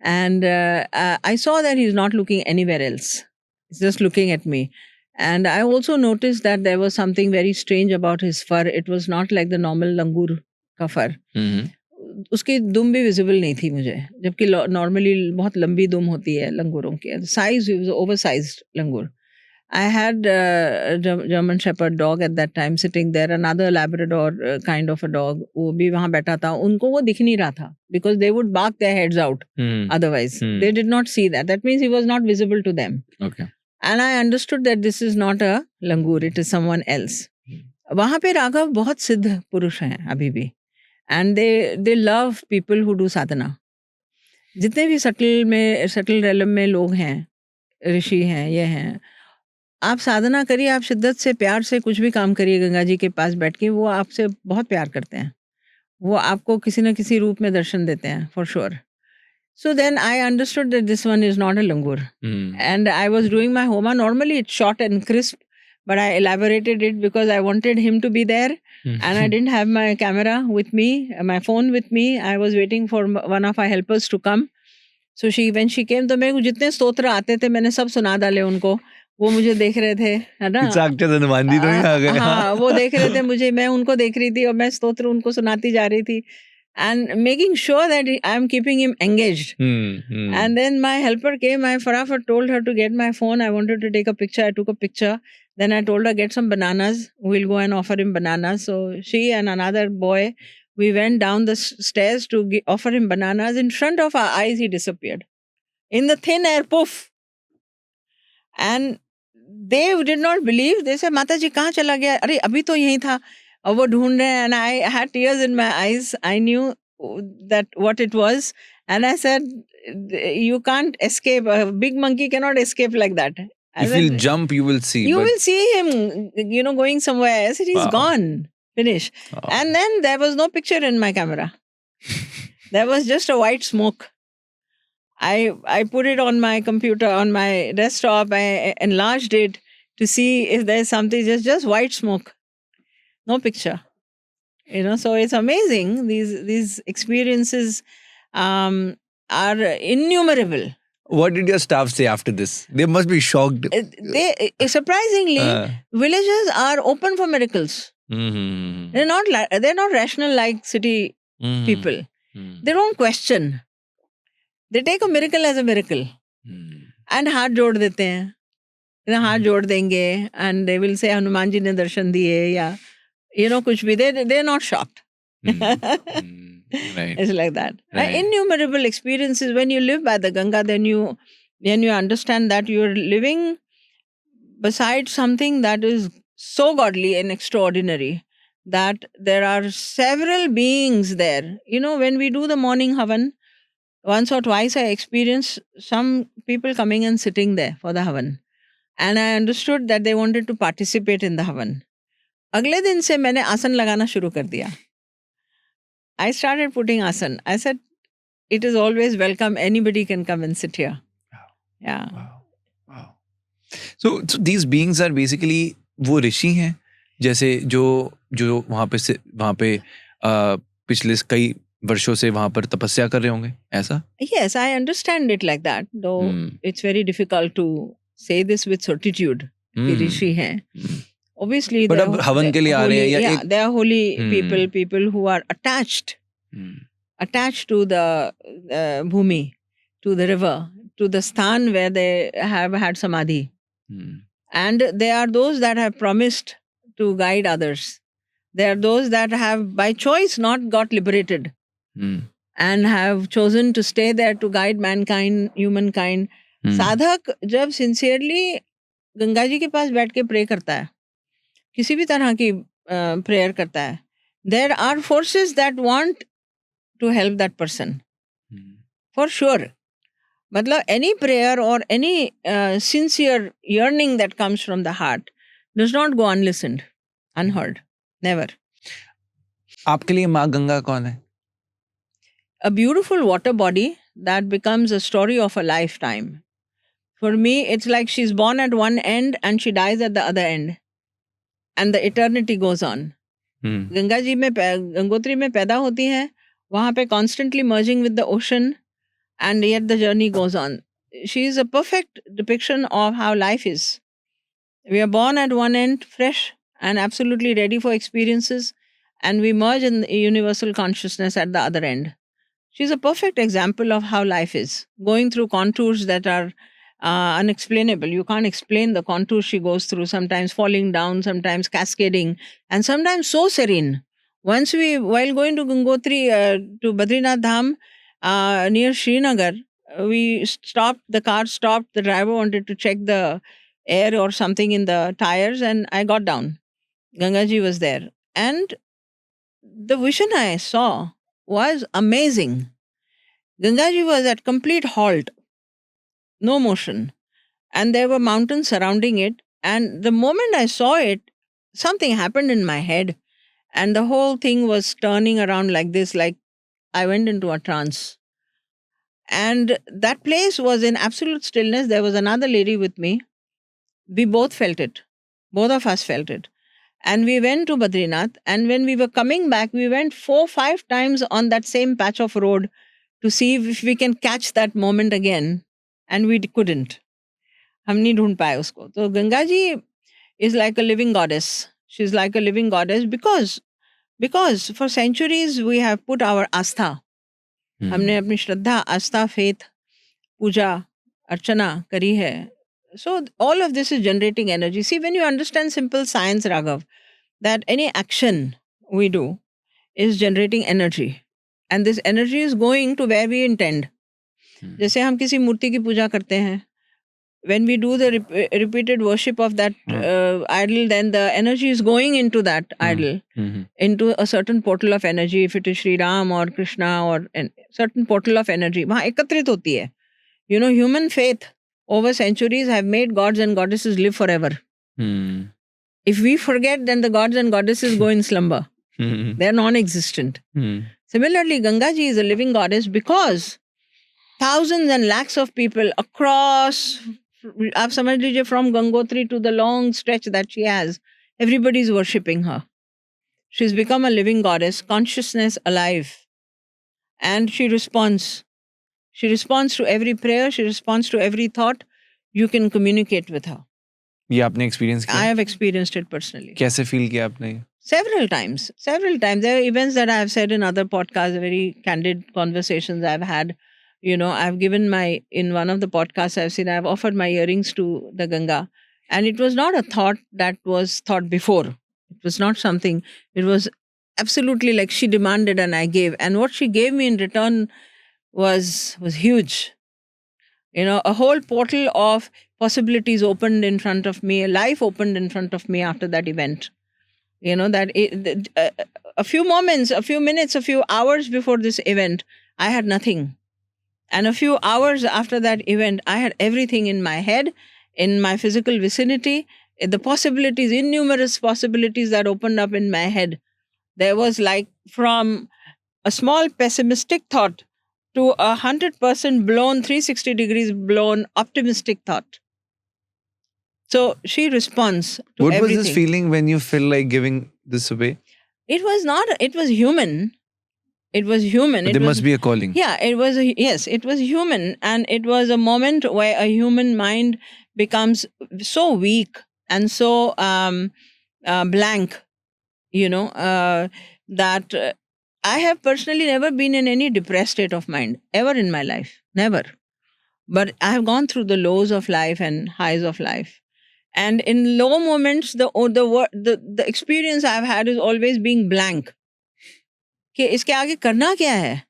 [SPEAKER 1] And I saw that he's not looking anywhere else. He's just looking at me. And I also noticed that there was something very strange about his fur. It was not like the normal langur का fur. उसकी दुम भी visible नहीं थी मुझे, जबकि normally बहुत लंबी दुम होती है लंगूरों की. Size oversized langur. I had a German Shepherd dog at that time sitting there, another Labrador kind of a dog. वो भी वहाँ बैठा था. उनको वो दिख नहीं रहा था because they would bark their heads out. Otherwise, they did not see that. That means he was not visible to them.
[SPEAKER 2] Okay.
[SPEAKER 1] And I understood that this is not a langur, it is someone else. वहाँ पे राघव बहुत सिद्ध पुरुष हैं अभी भी. And they love people who do sadhana. जितने भी सटल रेलम में लोग हैं, ऋषि हैं, ये हैं, आप साधना करिए, आप शिद्दत से प्यार से कुछ भी काम करिए गंगा जी के पास बैठ के, वो आपसे बहुत प्यार करते हैं, वो आपको किसी न किसी रूप में दर्शन देते हैं for sure. So then I understood that this one is not a langur. And I was doing my homa. Normally it's short and crisp, but I elaborated it because I wanted him to be there. And I didn't have my camera with me, my phone with me. I was waiting for one of our helpers to come. So when she came, तो मेरे को जितने स्तोत्र आते थे मैंने सब सुना डाले उनको. वो मुझे देख रहे थे, है ना?
[SPEAKER 2] हनुमान जी तो ही आ गए.
[SPEAKER 1] हाँ, वो देख रहे थे मुझे, मैं उनको देख रही थी और मैं स्तोत्र उनको सुनाती जा रही थी. And making sure that I am keeping him engaged. And then my helper came. I Farafat told her to get my phone. I wanted to take a picture. I took a picture. Then I told her, get some bananas. We'll go and offer him bananas. So she and another boy, we went down the stairs to offer him bananas. In front of our eyes, he disappeared. In the thin air, poof. And they did not believe. They said, Mata ji, kahan chala gaya? Arey, abhi to yahi tha. और वो ढूंढ रहे हैं, and I had tears in my eyes. I knew that what it was, and I said, you can't escape. A big monkey cannot escape like that.
[SPEAKER 2] If you'll jump, you will see.
[SPEAKER 1] You will see him, going somewhere. I said, he's gone. Finish. Wow. And then there was no picture in my camera. There was just a white smoke. I put it on my computer, on my desktop. I enlarged it to see if there's something, just white smoke. No picture, so it's amazing. These experiences are innumerable.
[SPEAKER 2] What did your staff say after this? They must be shocked.
[SPEAKER 1] They surprisingly, villages are open for miracles. They're not rational like city people. They don't question. They take a miracle as a miracle. And हाथ जोड़ देते हैं, हाथ जोड़ देंगे, and they will say Hanuman ji ने दर्शन दिए, या कुछ भी, they're not shocked.
[SPEAKER 2] Right.
[SPEAKER 1] It's like that.
[SPEAKER 2] Right.
[SPEAKER 1] Innumerable experiences. When you live by the Ganga, then you understand that you're living beside something that is so godly and extraordinary, that there are several beings there. When we do the morning havan, once or twice I experienced some people coming and sitting there for the havan. And I understood that they wanted to participate in the havan. अगले दिन से मैंने आसन लगाना शुरू कर दिया. I started putting asan. I said, it is always welcome. Anybody can come and sit here.
[SPEAKER 2] Wow.
[SPEAKER 1] Yeah.
[SPEAKER 2] Wow. So these beings are basically वो ऋषि हैं, जैसे जो वहाँ पे पिछले कई वर्षों से वहाँ पर तपस्या कर रहे होंगे, ऐसा?
[SPEAKER 1] Yes, I understand it like that. Though it's very difficult to say this with certitude. कि ऋषि हैं. Obviously,
[SPEAKER 2] but अब हवन के लिए आ रहे हैं, या
[SPEAKER 1] they are holy people who are attached to the bhumi, to the river, to the sthan where they have had samadhi. And they are those that have promised to guide others. They are those that have by choice not got liberated and have chosen to stay there to guide mankind, humankind. साधक जब sincerely Ganga ji के पास बैठ के pray करता है, किसी भी तरह की प्रेयर करता है, there are forces that want to help that person. For sure. मतलब any prayer or any sincere yearning that comes from the heart does not go unlistened, unheard. Never.
[SPEAKER 2] आपके लिए माँ गंगा कौन है?
[SPEAKER 1] A beautiful water body that becomes a story of a lifetime. For me, it's like she's born at one end and she dies at the other end. And the eternity goes on. Ganga ji में गंगोत्री में पैदा होती हैं, वहाँ पे constantly merging with the ocean, and yet the journey goes on. She is a perfect depiction of how life is. We are born at one end, fresh and absolutely ready for experiences, and we merge in the universal consciousness at the other end. She's a perfect example of how life is, going through contours that are unexplainable. You can't explain the contours she goes through, sometimes falling down, sometimes cascading, and sometimes so serene. Once while going to Gangotri, to Badrinath Dham, near Srinagar, the car stopped, the driver wanted to check the air or something in the tires, and I got down. Gangaji was there. And the vision I saw was amazing. Gangaji was at complete halt, no motion. And there were mountains surrounding it. And the moment I saw it, something happened in my head. And the whole thing was turning around like this, like I went into a trance. And that place was in absolute stillness. There was another lady with me. We both felt it. Both of us felt it. And we went to Badrinath. And when we were coming back, we went 4-5 times on that same patch of road to see if we can catch that moment again. And we couldn't. हम नहीं ढूंढ पाए उसको. तो Ganga ji is like a living goddess. She's like a living goddess because for centuries we have put our astha. हमने अपनी श्रद्धा, आस्था, faith, पूजा, अर्चना करी है. So all of this is generating energy. See, when you understand simple science, Raghav, that any action we do is generating energy. And this energy is going to where we intend. जैसे हम किसी मूर्ति की पूजा करते हैं, when we do the repeated worship of that idol, then the energy is going into that idol, into a certain portal of energy. If it is Sri Ram or Krishna or a certain portal of energy, वहाँ एकत्रित होती है. You know, human faith over centuries have made gods and goddesses live forever. If we forget, then the gods and goddesses go in slumber. They are non-existent. Similarly, Gangaji is a living goddess because thousands and lakhs of people across, आप समझ लीजिए, from Gangotri to the long stretch that she has, everybody is worshipping her. She's become a living goddess, consciousness alive. And she responds. She responds to every prayer. She responds to every thought. You can communicate with her.
[SPEAKER 2] ये आपने experience किया?
[SPEAKER 1] I have experienced it personally.
[SPEAKER 2] कैसे feel किया आपने?
[SPEAKER 1] Several times. There are events that I have said in other podcasts, very candid conversations I've had. You know, I've given in one of the podcasts I've seen, I've offered my earrings to the Ganga. And it was not a thought that was thought before. It was not something, it was absolutely like she demanded and I gave. And what she gave me in return was huge. You know, a whole portal of possibilities opened in front of me, a life opened in front of me after that event. You know, that a few moments, a few minutes, a few hours before this event, I had nothing. And a few hours after that event, I had everything in my head, in my physical vicinity, the possibilities, innumerous possibilities that opened up in my head. There was like from a small pessimistic thought to 100% blown, 360 degrees blown, optimistic thought. So she responds to everything.
[SPEAKER 2] What was this feeling when you feel like giving this away?
[SPEAKER 1] It was human. It was human.
[SPEAKER 2] But there must be a calling.
[SPEAKER 1] Yeah, it was human. And it was a moment where a human mind becomes so weak and so blank, you know, that I have personally never been in any depressed state of mind, ever in my life. Never. But I have gone through the lows of life and highs of life. And in low moments, the experience I've had is always being blank. कि इसके आगे करना क्या है?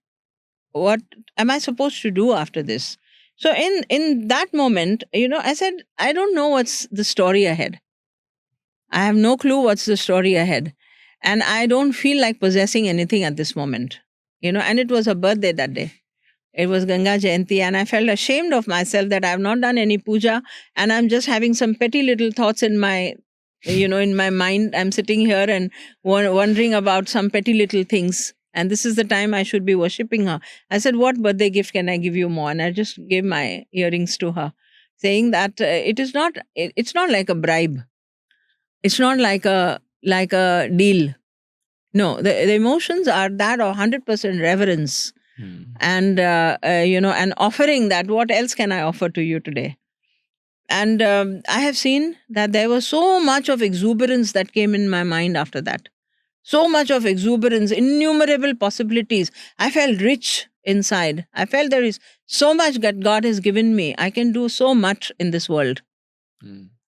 [SPEAKER 1] What am I supposed to do after this? So in that moment, you know, I said, I don't know what's the story ahead. I have no clue what's the story ahead. And I don't feel like possessing anything at this moment. You know, and it was her birthday that day. It was Ganga Jayanti, and I felt ashamed of myself that I have not done any puja, and I'm just having some petty little thoughts in my, you know, in my mind. I'm sitting here and wondering about some petty little things. And this is the time I should be worshipping her. I said, what birthday gift can I give you more? And I just gave my earrings to her, saying that it's not like a bribe. It's not like a deal. No, the emotions are that of 100% reverence. And, you know, and offering that, what else can I offer to you today? And I have seen that there was so much of exuberance that came in my mind after that. So much of exuberance, innumerable possibilities. I felt rich inside. I felt there is so much that God has given me. I can do so much in this world.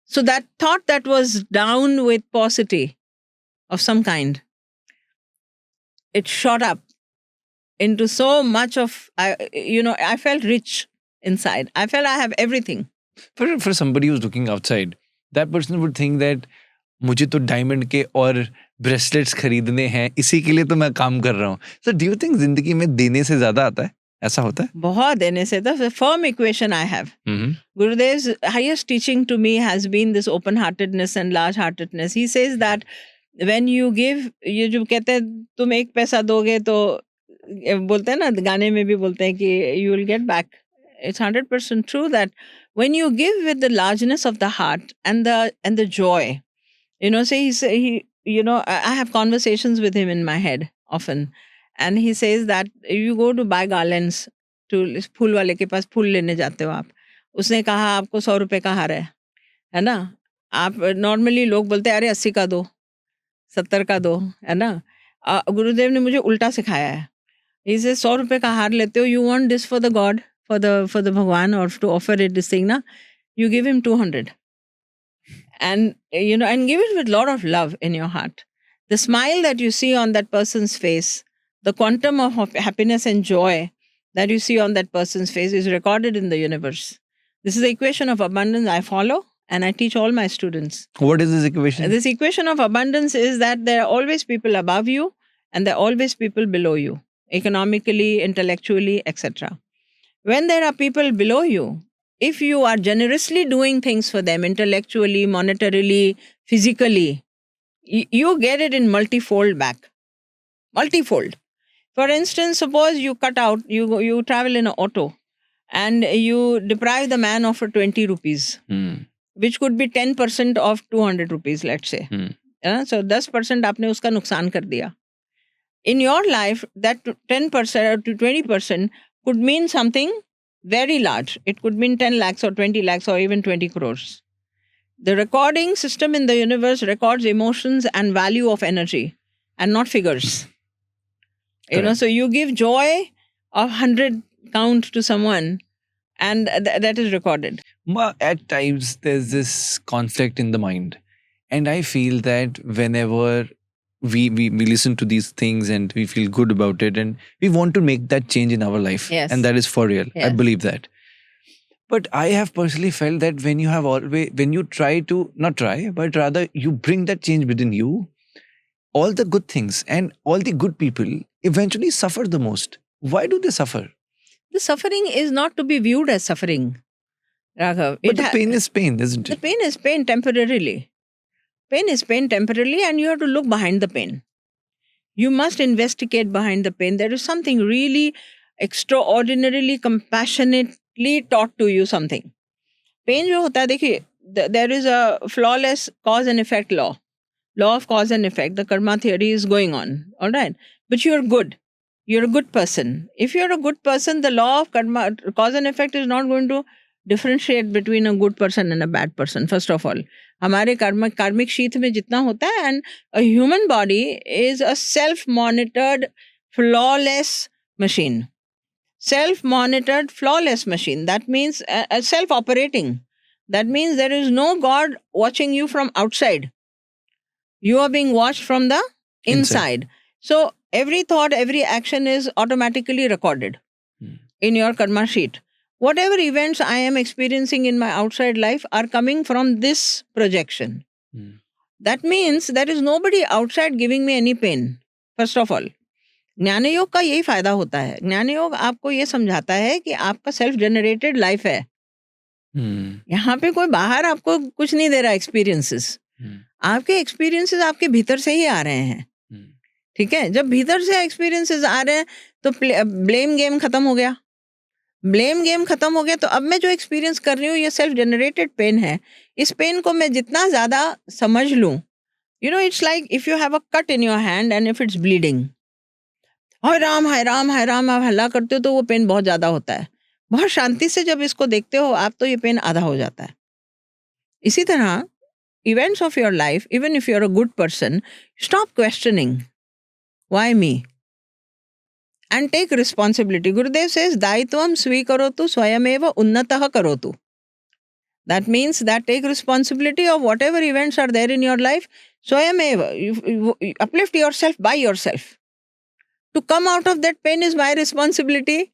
[SPEAKER 1] So that thought that was down with paucity of some kind, it shot up into so much of, I felt rich inside. I felt I have everything.
[SPEAKER 2] For somebody who's looking outside, that person would think that मुझे तो diamond के और bracelets खरीदने हैं, इसी के लिए तो मैं काम कर रहा हूँ. So do you think जिंदगी में देने से ज्यादा आता है? ऐसा होता है?
[SPEAKER 1] बहुत देने से the firm equation I have. Gurudev's highest teaching to me has been this open-heartedness and large-heartedness. He says that when you give, ये जो कहते हैं तुम 1 पैसा दोगे तो बोलते हैं ना, गाने में भी बोलते हैं कि you will get back. It's 100% true that when you give with the largeness of the heart and the joy, say I have conversations with him in my head often, and he says that you go to buy garlands to फूल वाले के पास फूल लेने जाते हो आप, उसने कहा आपको 100 रुपए का हार है ना, आप नॉर्मली लोग बोलते हैं अरे 80 का दो, 70 का दो, है ना। गुरुदेव ने मुझे उल्टा सिखाया है। He says 100 रुपए का हार लेते हो, you want this for the God, for the Bhagwan, or to offer it this thing, na, you give him 200. And and give it with a lot of love in your heart. The smile that you see on that person's face, the quantum of happiness and joy that you see on that person's face is recorded in the universe. This is the equation of abundance I follow and I teach all my students.
[SPEAKER 2] What is this equation?
[SPEAKER 1] This equation of abundance is that there are always people above you and there are always people below you, economically, intellectually, etc. When there are people below you, if you are generously doing things for them intellectually, monetarily, physically, you get it in multifold back. Multifold. For instance, suppose you cut out, you travel in an auto and you deprive the man of 20 rupees, which could be 10% of 200 rupees, let's say. So 10% आपने उसका नुकसान कर दिया. In your life, that 10% to 20% could mean something very large. It could mean 10 lakhs or 20 lakhs or even 20 crores. The recording system in the universe records emotions and value of energy and not figures. So you give joy of 100 count to someone and that is recorded.
[SPEAKER 2] At times, there's this conflict in the mind. And I feel that whenever we listen to these things and we feel good about it and we want to make that change in our life.
[SPEAKER 1] Yes.
[SPEAKER 2] And that is for real.
[SPEAKER 1] Yes.
[SPEAKER 2] I believe that. But I have personally felt that when you try to, not try, but rather you bring that change within you, all the good things and all the good people eventually suffer the most. Why do they suffer?
[SPEAKER 1] The suffering is not to be viewed as suffering, Raghav.
[SPEAKER 2] But the pain is pain, isn't it?
[SPEAKER 1] The pain is pain temporarily. Pain is pain temporarily and you have to look behind the pain. You must investigate behind the pain. There is something really extraordinarily, compassionately taught to you something. Pain जो होता है, देखिए, there is a flawless cause and effect law. Law of cause and effect, the karma theory is going on, all right? But you're good. You're a good person. If you're a good person, the law of karma, cause and effect is not going to differentiate between a good person and a bad person, first of all. हमारे कार्मिक शीत में जितना होता है, and a human body is a self-monitored, flawless machine. Self-monitored, flawless machine. That means self-operating. That means there is no God watching you from outside. You are being watched from the inside. So every thought, every action is automatically recorded in your karma sheet. Whatever events I am experiencing in my outside life are coming from this projection. That means there is nobody outside giving me any pain, first of all. ज्ञान योग का यही फायदा होता है. ज्ञान योग आपको ये समझाता है कि आपका सेल्फ जनरेटेड लाइफ है. यहाँ पे कोई बाहर आपको कुछ नहीं दे रहा एक्सपीरियंसेस. आपके एक्सपीरियंसेस आपके भीतर से ही आ रहे हैं. ठीक है, जब भीतर से एक्सपीरियंसेस आ रहे हैं तो ब्लेम गेम खत्म हो गया. ब्लेम गेम खत्म हो गया तो अब मैं जो एक्सपीरियंस कर रही हूँ ये सेल्फ जनरेटेड पेन है. इस पेन को मैं जितना ज्यादा समझ लूँ, it's like if you have a cut in your hand and if it's bleeding, हाय राम हाय राम हाय राम आप हल्ला करते हो तो वो पेन बहुत ज्यादा होता है. बहुत शांति से जब इसको देखते हो आप तो ये पेन आधा हो जाता है. इसी तरह events of your life, even if you're a good person, stop questioning why me and take responsibility. Gurudev says daitvam swikarotu swayameva unnatah karotu. That means that take responsibility of whatever events are there in your life. Swayameva, you uplift yourself by yourself. To come out of that pain is my responsibility,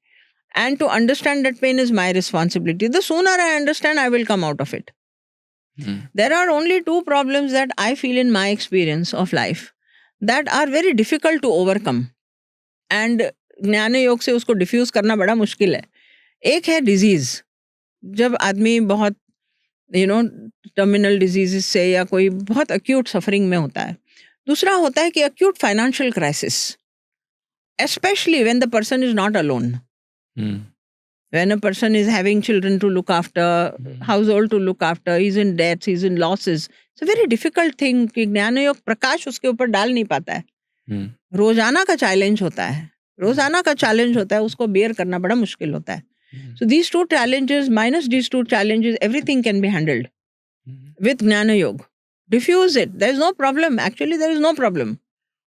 [SPEAKER 1] and to understand that pain is my responsibility. The sooner I understand, I will come out of it. There are only two problems that I feel in my experience of life that are very difficult to overcome. And ज्ञान योग से उसको diffuse करना बड़ा मुश्किल है। एक है डिजीज, जब आदमी बहुत टर्मिनल डिजीज से या कोई बहुत अक्यूट सफरिंग में होता है। दूसरा होता है कि acute financial crisis, especially when the person is not alone. When a person is having children to look after, household to look after, he's in debts, he's in losses. It's a very difficult thing कि ज्ञान योग प्रकाश उसके ऊपर डाल नहीं पाता है। रोजाना का चैलेंज होता है, उसको बेयर करना बड़ा मुश्किल होता है। So these two challenges, minus these two challenges, everything can be handled with Jnana Yoga. Diffuse it. There is no problem. Actually, there is no problem.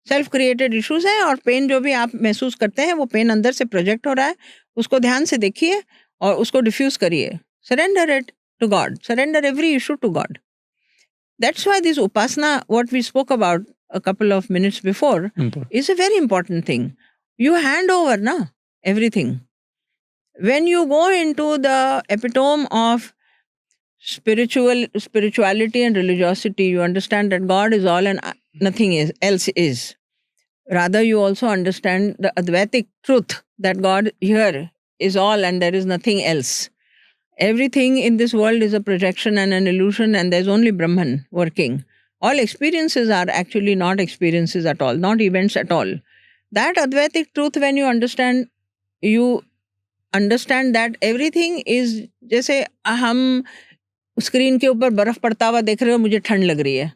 [SPEAKER 1] Self created issues है और पेन जो भी आप महसूस करते हैं वो पेन अंदर से प्रोजेक्ट हो रहा है, उसको ध्यान से देखिए और उसको डिफ्यूज करिए। Surrender it to God, surrender every issue to God. That's why this upasana what we spoke about a couple of minutes before is a very important thing. You hand over ना everything. When you go into the epitome of spirituality and religiosity, you understand that God is all and nothing else is. Rather, you also understand the Advaitic truth that God here is all and there is nothing else. Everything in this world is a projection and an illusion, and there's only Brahman working. All experiences are actually not experiences at all, not events at all. That Advaitic truth, when you understand that everything is, जैसे हम screen के ऊपर बर्फ पड़ता हुआ देख रहे हो, मुझे ठंड लग रही है।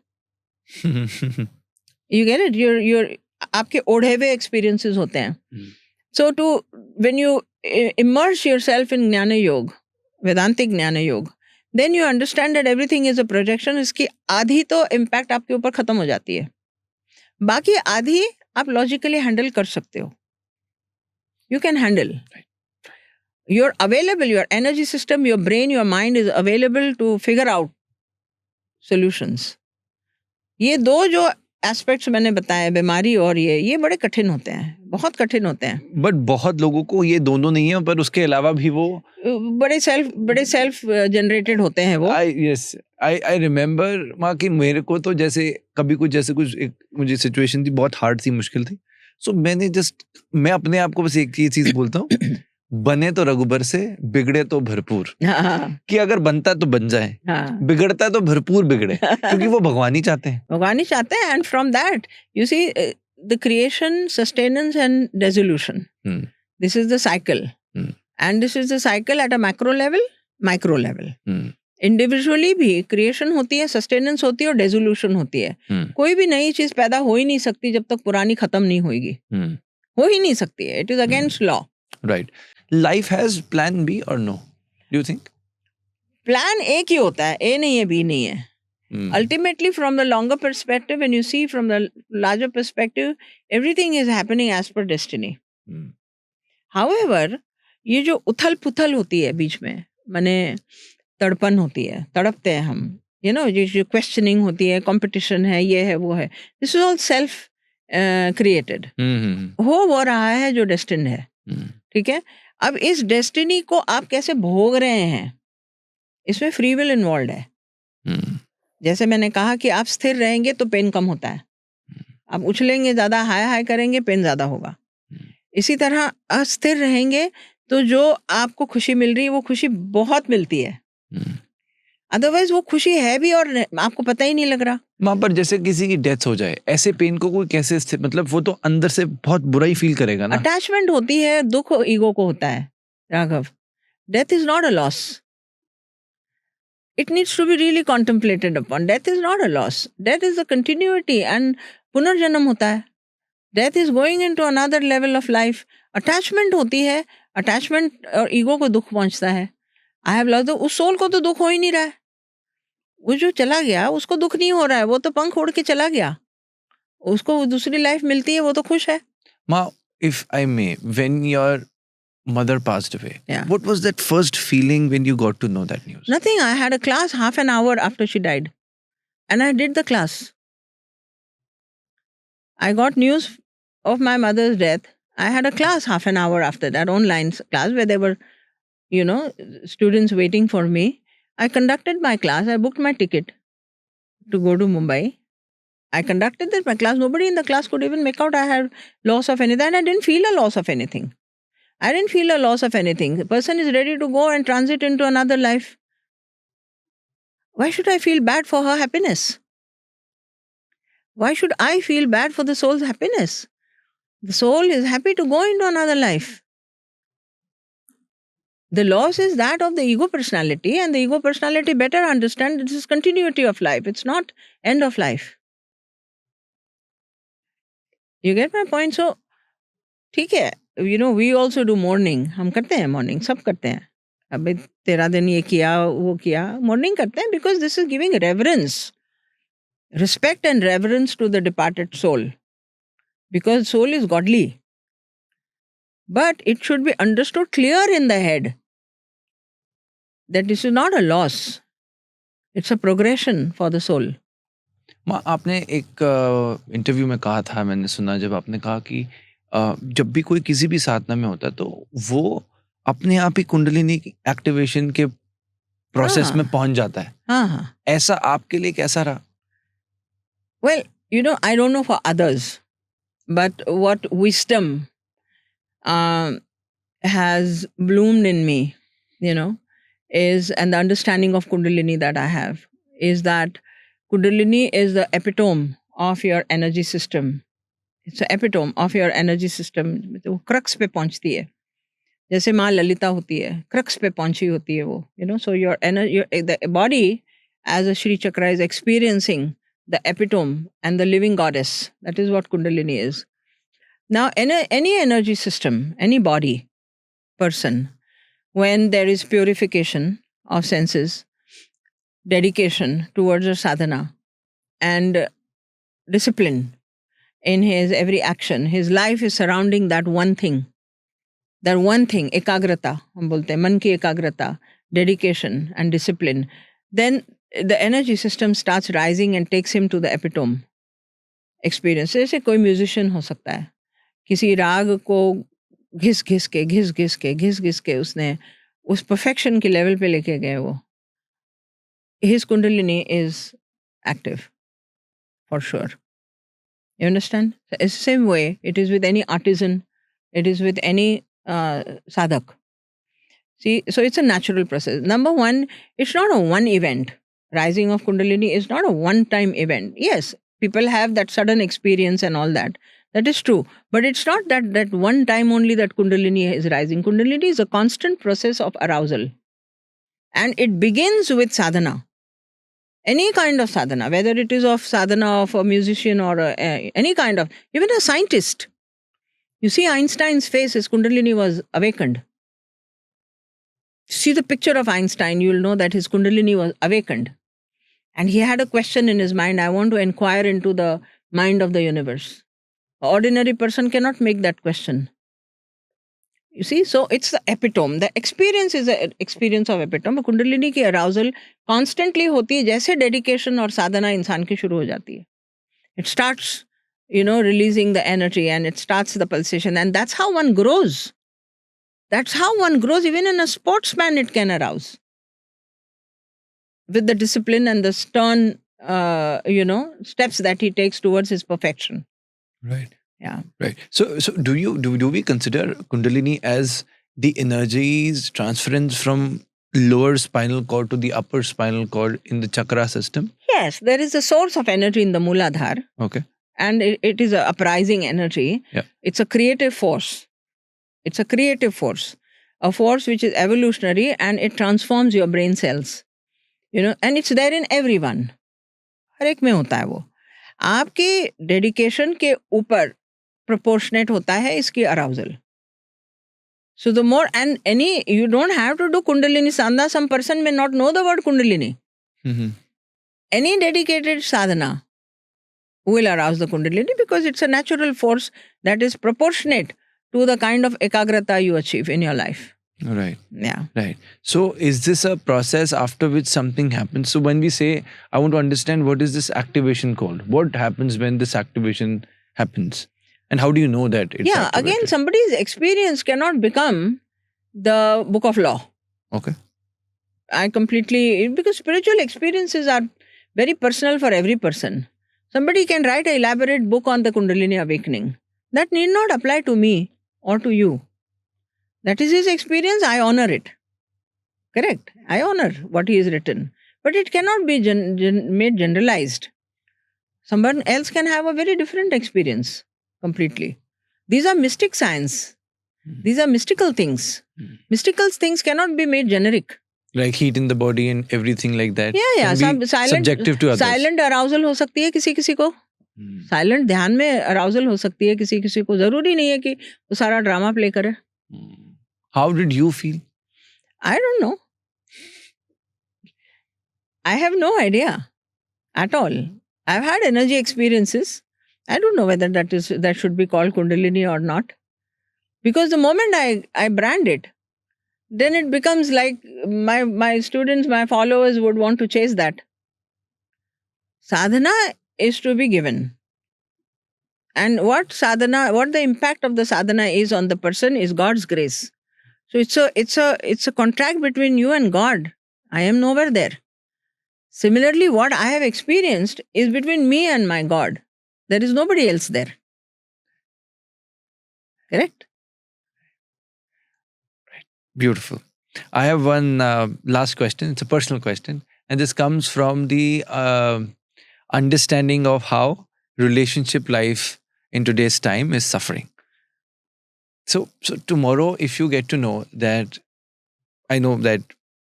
[SPEAKER 1] यू गेट इट, योर आपके ओढ़े हुए एक्सपीरियंसेस होते हैं। So too when you immerse yourself in gyan yoga, Vedantic gyan yoga, then you understand that everything is a projection. इसकी आधी तो इम्पैक्ट आपके ऊपर खत्म हो जाती है, बाकी आधी आप लॉजिकली हैंडल कर सकते हो। You can handle, you're available, your energy system, your brain, your mind is available to figure out solutions. ये दो जो एस्पेक्ट्स मैंने बताए, बीमारी और ये बड़े कठिन होते हैं, बहुत कठिन होते हैं।
[SPEAKER 2] बट बहुत लोगों को ये दोनों नहीं है, पर उसके अलावा भी वो
[SPEAKER 1] बड़े सेल्फ जनरेटेड होते हैं वो।
[SPEAKER 2] आई रिमेम्बर माँ कि मेरे को तो जैसे कभी कुछ एक मुझे सिचुएशन थी, बहुत हार्ड थी, मुश्किल थी। सो मैं अपने आप को बस एक ही चीज बोलता हूँ, बने तो रघुबर से, बिगड़े तो भरपूर। कि अगर बनता तो बन जाए, बिगड़ता तो भरपूर बिगड़े, क्योंकि वो भगवान ही चाहते हैं।
[SPEAKER 1] And from that you see the creation, sustenance and resolution, this is the cycle, and this is the cycle at a macro level, micro level. Individually भी क्रिएशन होती है, सस्टेनेंस होती है और रेजोल्यूशन होती है। कोई भी नई चीज पैदा हो ही नहीं सकती जब तक पुरानी खत्म नहीं होगी, हो ही नहीं सकती है। It is against law.
[SPEAKER 2] Right. Life has plan B or no? Do you think?
[SPEAKER 1] Plan एक ही होता है, A नहीं है, B नहीं है. Ultimately, from the longer perspective, when you see from the larger perspective, everything is happening as per destiny. However, ये जो उथल पुथल होती है बीच में, माने तड़पन होती है, तड़पते हैं हम, जो क्वेश्चनिंग होती है, कंपटीशन है, ये है, वो है, this is all self created. हो रहा है जो डेस्टिन्ड है, ठीक है। अब इस डेस्टिनी को आप कैसे भोग रहे हैं, इसमें फ्री विल इन्वॉल्व है। जैसे मैंने कहा कि आप स्थिर रहेंगे तो पेन कम होता है, आप उछलेंगे ज्यादा, हाय हाय करेंगे, पेन ज्यादा होगा। इसी तरह अस्थिर रहेंगे तो जो आपको खुशी मिल रही है वो खुशी बहुत मिलती है, अदरवाइज वो खुशी है भी और आपको पता ही नहीं लग रहा।
[SPEAKER 2] वहां पर जैसे किसी की डेथ हो जाए, ऐसे पेन को कोई कैसे मतलब वो तो अंदर से बहुत बुरा ही फील करेगा ना।
[SPEAKER 1] अटैचमेंट होती है, दुख ईगो को होता है Raghav. Death is not a loss, it needs to be really contemplated upon. Death is not a loss, death is a continuity and पुनर्जन्म होता है। Death is going into another level of life. Attachment होती है, attachment और ego को दुख पहुंचता है। आई हैव लव्ड, उस सोल को तो दुख हो ही नहीं रहा है, वो जो चला गया उसको दुख नहीं हो रहा है, वो तो पंख उड़ के चला गया, उसको दूसरी लाइफ मिलती है, वो तो खुश है।
[SPEAKER 2] माँ, if I may, when your mother passed away, what was that first feeling when you got to know that news?
[SPEAKER 1] Nothing. I had a class half an hour after she died, and I did the class. I got news of my mother's death. I had a class half an hour after that, online class where there were, students waiting for me. I conducted my class. I booked my ticket to go to Mumbai. I conducted my class. Nobody in the class could even make out I had loss of anything. And I didn't feel a loss of anything. I didn't feel a loss of anything. The person is ready to go and transit into another life. Why should I feel bad for her happiness? Why should I feel bad for the soul's happiness? The soul is happy to go into another life. The loss is that of the ego personality, and the ego personality better understand this is continuity of life. It's not end of life. You get my point? So, ठीक है, we also do mourning. हम करते हैं mourning, सब करते हैं. अबे तेरा दिन ये किया, वो किया. Mourning करते हैं because this is giving reverence. Respect and reverence to the departed soul. Because soul is godly. But it should be understood clear in the head that this is not a loss. It's a progression for the soul.
[SPEAKER 2] माँ, आपने एक interview में कहा था, मैंने सुना, जब आपने कहा कि जब भी कोई किसी भी साधना में होता है तो वो अपने आप ही कुंडलिनी एक्टिवेशन के प्रोसेस में पहुंच जाता है.
[SPEAKER 1] हाँ.
[SPEAKER 2] ऐसा आपके लिए कैसा रहा?
[SPEAKER 1] Well, I don't know for others, but what wisdom has bloomed in me, is, and the understanding of Kundalini that I have, is that Kundalini is the epitome of your energy system. It's the epitome of your energy system. वो crux पे पहुंचती है. जैसे माँ ललिता होती है, crux पे पहुंची होती है वो. So your energy, the body as a Shri Chakra is experiencing the epitome and the living goddess. That is what Kundalini is. Now, any energy system, any body, person, when there is purification of senses, dedication towards a sadhana, and discipline in his every action, his life is surrounding that one thing. That one thing, ekagrata, हम बोलते हैं, मन की ekagrata, dedication and discipline. Then the energy system starts rising and takes him to the epitome experience. जैसे कोई musician हो सकता है, किसी राग को घिस घिस के उसने उस परफेक्शन के लेवल पे लेके गए वो. His Kundalini is active, for sure. You understand? So it's the same way it is with any artisan, it is with any sadhak. See, so it's a natural process. Number one, it's not a one event. Rising of Kundalini is not a one-time event. Yes, people have that sudden experience and all that. That is true. But it's not that one time only that Kundalini is rising. Kundalini is a constant process of arousal. And it begins with sadhana. Any kind of sadhana, whether it is of sadhana of a musician or any kind of, even a scientist. You see Einstein's face, his Kundalini was awakened. See the picture of Einstein, you will know that his Kundalini was awakened. And he had a question in his mind, I want to inquire into the mind of the universe. An ordinary person cannot make that question. You see, so it's the epitome. The experience is an experience of epitome. Kundalini की arousal constantly होती है, जैसे dedication और sadhana इंसान की शुरू हो जाती है. It starts, releasing the energy and it starts the pulsation, and that's how one grows. That's how one grows. Even in a sportsman, it can arouse. With the discipline and the stern, steps that he takes towards his perfection.
[SPEAKER 2] Right.
[SPEAKER 1] Yeah.
[SPEAKER 2] Right. So do we consider Kundalini as the energies transference from lower spinal cord to the upper spinal cord in the chakra system?
[SPEAKER 1] Yes, there is a source of energy in the Mooladhara.
[SPEAKER 2] Okay.
[SPEAKER 1] And it is an uprising energy.
[SPEAKER 2] Yeah.
[SPEAKER 1] It's a creative force. It's a creative force. A force which is evolutionary, and it transforms your brain cells. And it's there in everyone. हर एक में होता है वो. आपके dedication के ऊपर proportionate होता है इसकी arousal. So the more, and you don't have to do Kundalini sadhana. Some person may not know the word Kundalini.
[SPEAKER 2] Mm-hmm.
[SPEAKER 1] Any dedicated sadhana will arouse the Kundalini because it's a natural force that is proportionate to the kind of ekagrata you achieve in your life.
[SPEAKER 2] Right.
[SPEAKER 1] Yeah.
[SPEAKER 2] Right. So is this a process after which something happens? So when we say, I want to understand, what is this activation called? What happens when this activation happens? And how do you know that it's activated?
[SPEAKER 1] Again, somebody's experience cannot become the book of law.
[SPEAKER 2] Okay.
[SPEAKER 1] Because spiritual experiences are very personal for every person. Somebody can write an elaborate book on the Kundalini awakening. That need not apply to me or to you. That is his experience. I honor it. Correct. I honor what he has written. But it cannot be made generalized. Someone else can have a very different experience completely. These are mystic science. These are mystical things. Mystical things cannot be made generic.
[SPEAKER 2] Like heat in the body and everything like that.
[SPEAKER 1] Yeah.
[SPEAKER 2] Can be subjective to others.
[SPEAKER 1] Silent arousal हो सकती है किसी को. Silent ध्यान में arousal हो सकती है किसी को. जरूरी नहीं है कि वो सारा ड्रामा प्ले करे.
[SPEAKER 2] How did you feel?
[SPEAKER 1] I don't know. I have no idea at all. I've had energy experiences. I don't know whether that should be called Kundalini or not. Because the moment I brand it, then it becomes like my students, my followers would want to chase that. Sadhana is to be given. And what the impact of the sadhana is on the person is God's grace. So it's a contract between you and God. I am nowhere there. Similarly, what I have experienced is between me and my God. There is nobody else there. Correct?
[SPEAKER 2] Beautiful. I have one last question. It's a personal question. And this comes from the understanding of how relationship life in today's time is suffering. So tomorrow, if you get to know that, I know that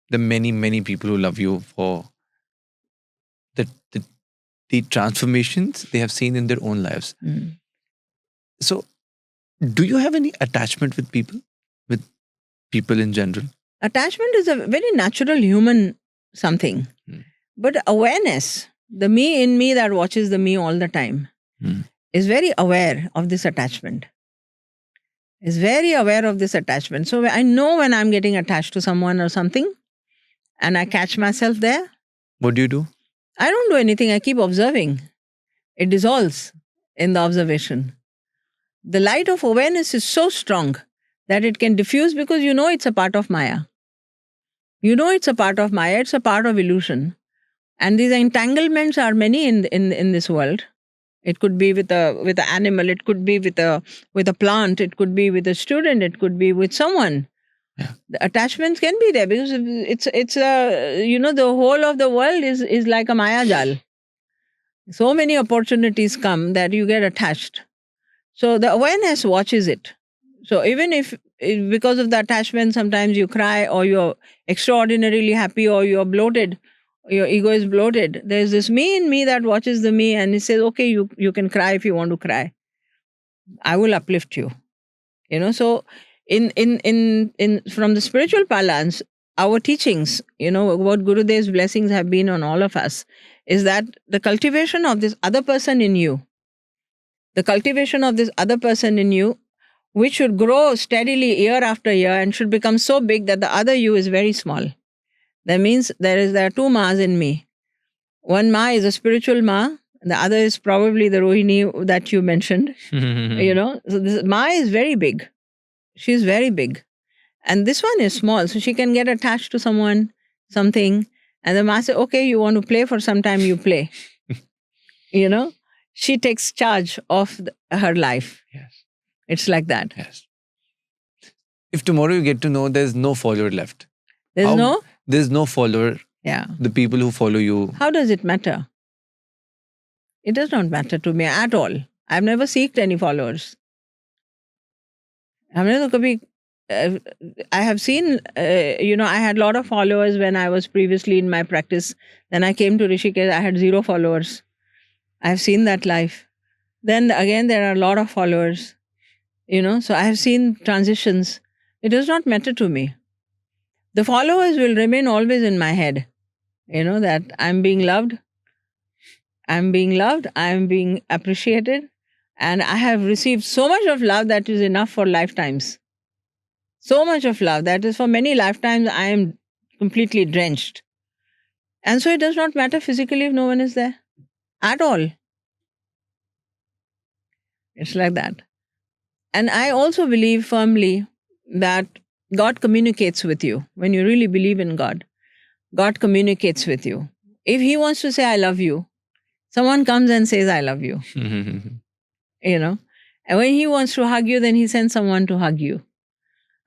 [SPEAKER 2] the many people who love you for the transformations they have seen in their own lives. So do you have any attachment with people in general?
[SPEAKER 1] Attachment is a very natural human something. But awareness, the me in me that watches the me all the time, is very aware of this attachment. Is very aware of this attachment. So I know when I'm getting attached to someone or something, and I catch myself there.
[SPEAKER 2] What do you do?
[SPEAKER 1] I don't do anything. I keep observing. It dissolves in the observation. The light of awareness is so strong that it can diffuse because you know it's a part of Maya. You know it's a part of Maya. It's a part of illusion. And these entanglements are many in this world. It could be with an animal. It could be with a plant. It could be with a student. It could be with someone.
[SPEAKER 2] Yeah.
[SPEAKER 1] The attachments can be there because it's the whole of the world is like a Maya jal. So many opportunities come that you get attached. So the awareness watches it. So even if because of the attachment, sometimes you cry or you're extraordinarily happy or you're bloated, your ego is bloated. There's this me in me that watches the me and it says, okay, you can cry if you want to cry. I will uplift you. So in from the spiritual parlance, our teachings, what Gurudev's blessings have been on all of us, is that the cultivation of this other person in you, which should grow steadily year after year and should become so big that the other you is very small. That means there are two Ma's in me. One Ma is a spiritual Ma, the other is probably the Rohini that you mentioned. So this Ma is very big. She's very big. And this one is small, so she can get attached to someone, something, and the Ma says, okay, you want to play for some time, you play. She takes charge of her life.
[SPEAKER 2] Yes.
[SPEAKER 1] It's like that.
[SPEAKER 2] Yes. If tomorrow you get to know there's no follower left.
[SPEAKER 1] There's
[SPEAKER 2] no follower.
[SPEAKER 1] Yeah.
[SPEAKER 2] The people who follow you.
[SPEAKER 1] How does it matter? It does not matter to me at all. I've never seeked any followers. I have seen, I had a lot of followers when I was previously in my practice. Then I came to Rishikesh, I had 0 followers. I have seen that life. Then again, there are a lot of followers. So I have seen transitions. It does not matter to me. The followers will remain always in my head. That I'm being loved. I'm being appreciated. And I have received so much of love that is enough for lifetimes. So much of love that is for many lifetimes I am completely drenched. And so it does not matter physically if no one is there. At all. It's like that. And I also believe firmly that God communicates with you. When you really believe in God, God communicates with you. If He wants to say, I love you, Someone comes and says, I love you, you know. And when he wants to hug you, then he sends someone to hug you.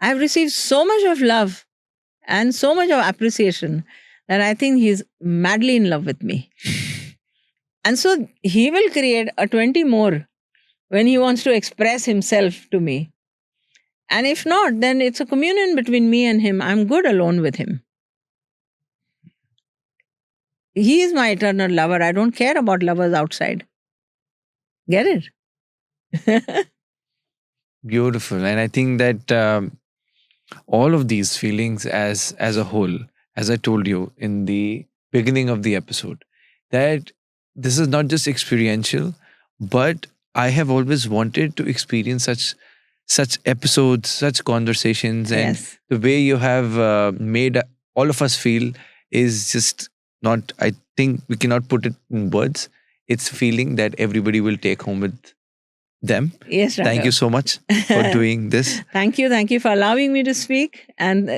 [SPEAKER 1] I've received so much of love and so much of appreciation that I think he's madly in love with me. And so he will create a 20 more when he wants to express himself to me. And if not, then it's a communion between me and him. I'm good alone with him. He is my eternal lover. I don't care about lovers outside. Get it?
[SPEAKER 2] Beautiful. And I think that all of these feelings as a whole, as I told you in the beginning of the episode, that this is not just experiential, but I have always wanted to experience such episodes, such conversations, and
[SPEAKER 1] Yes.
[SPEAKER 2] the way you have made all of us feel is just not, I think we cannot put it in words. It's a feeling that everybody will take home with them.
[SPEAKER 1] Yes, Raghav.
[SPEAKER 2] Thank you so much for doing this.
[SPEAKER 1] Thank you. Thank you for allowing me to speak. And,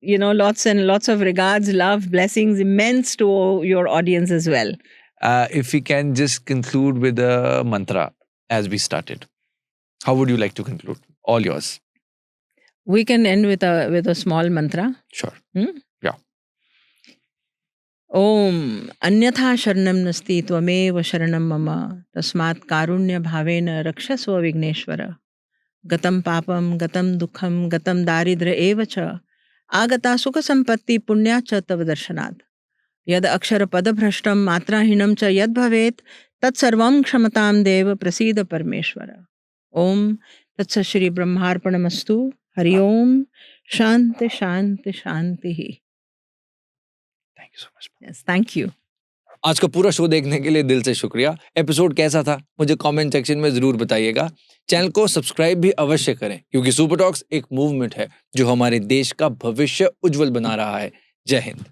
[SPEAKER 1] lots and lots of regards, love, blessings immense to your audience as well.
[SPEAKER 2] If we can just conclude with a mantra as we started, how would you like to conclude? All yours.
[SPEAKER 1] We can end with a small mantra.
[SPEAKER 2] Sure.
[SPEAKER 1] Yeah. Om Anyatha Sharanam Nasti Tvameva Sharanam Mama Tasmat Karunya Bhavena Rakshasva Vigneshwara Gatam Papam Gatam Dukham Gatam Daridra Evacha Agata Sukha Sampatti Punya Cha Tav Darshanad Yad Akshara Padabhrashtam Matrahinam Cha Yad Bhavet Tat Sarvam Kshamatam Deva Prasida Parmeshwara. Om Tatsa Shri Brahmarpanamastu. Hari Om Shanti Shanti Shanti.
[SPEAKER 2] Thank you so much.
[SPEAKER 1] Yes, thank you.
[SPEAKER 3] आज का पूरा show देखने के लिए दिल से शुक्रिया। Episode कैसा था मुझे कमेंट सेक्शन में जरूर बताइएगा। चैनल को सब्सक्राइब भी अवश्य करें क्योंकि सुपर टॉक्स एक मूवमेंट है जो हमारे देश का भविष्य उज्जवल बना रहा है। जय हिंद।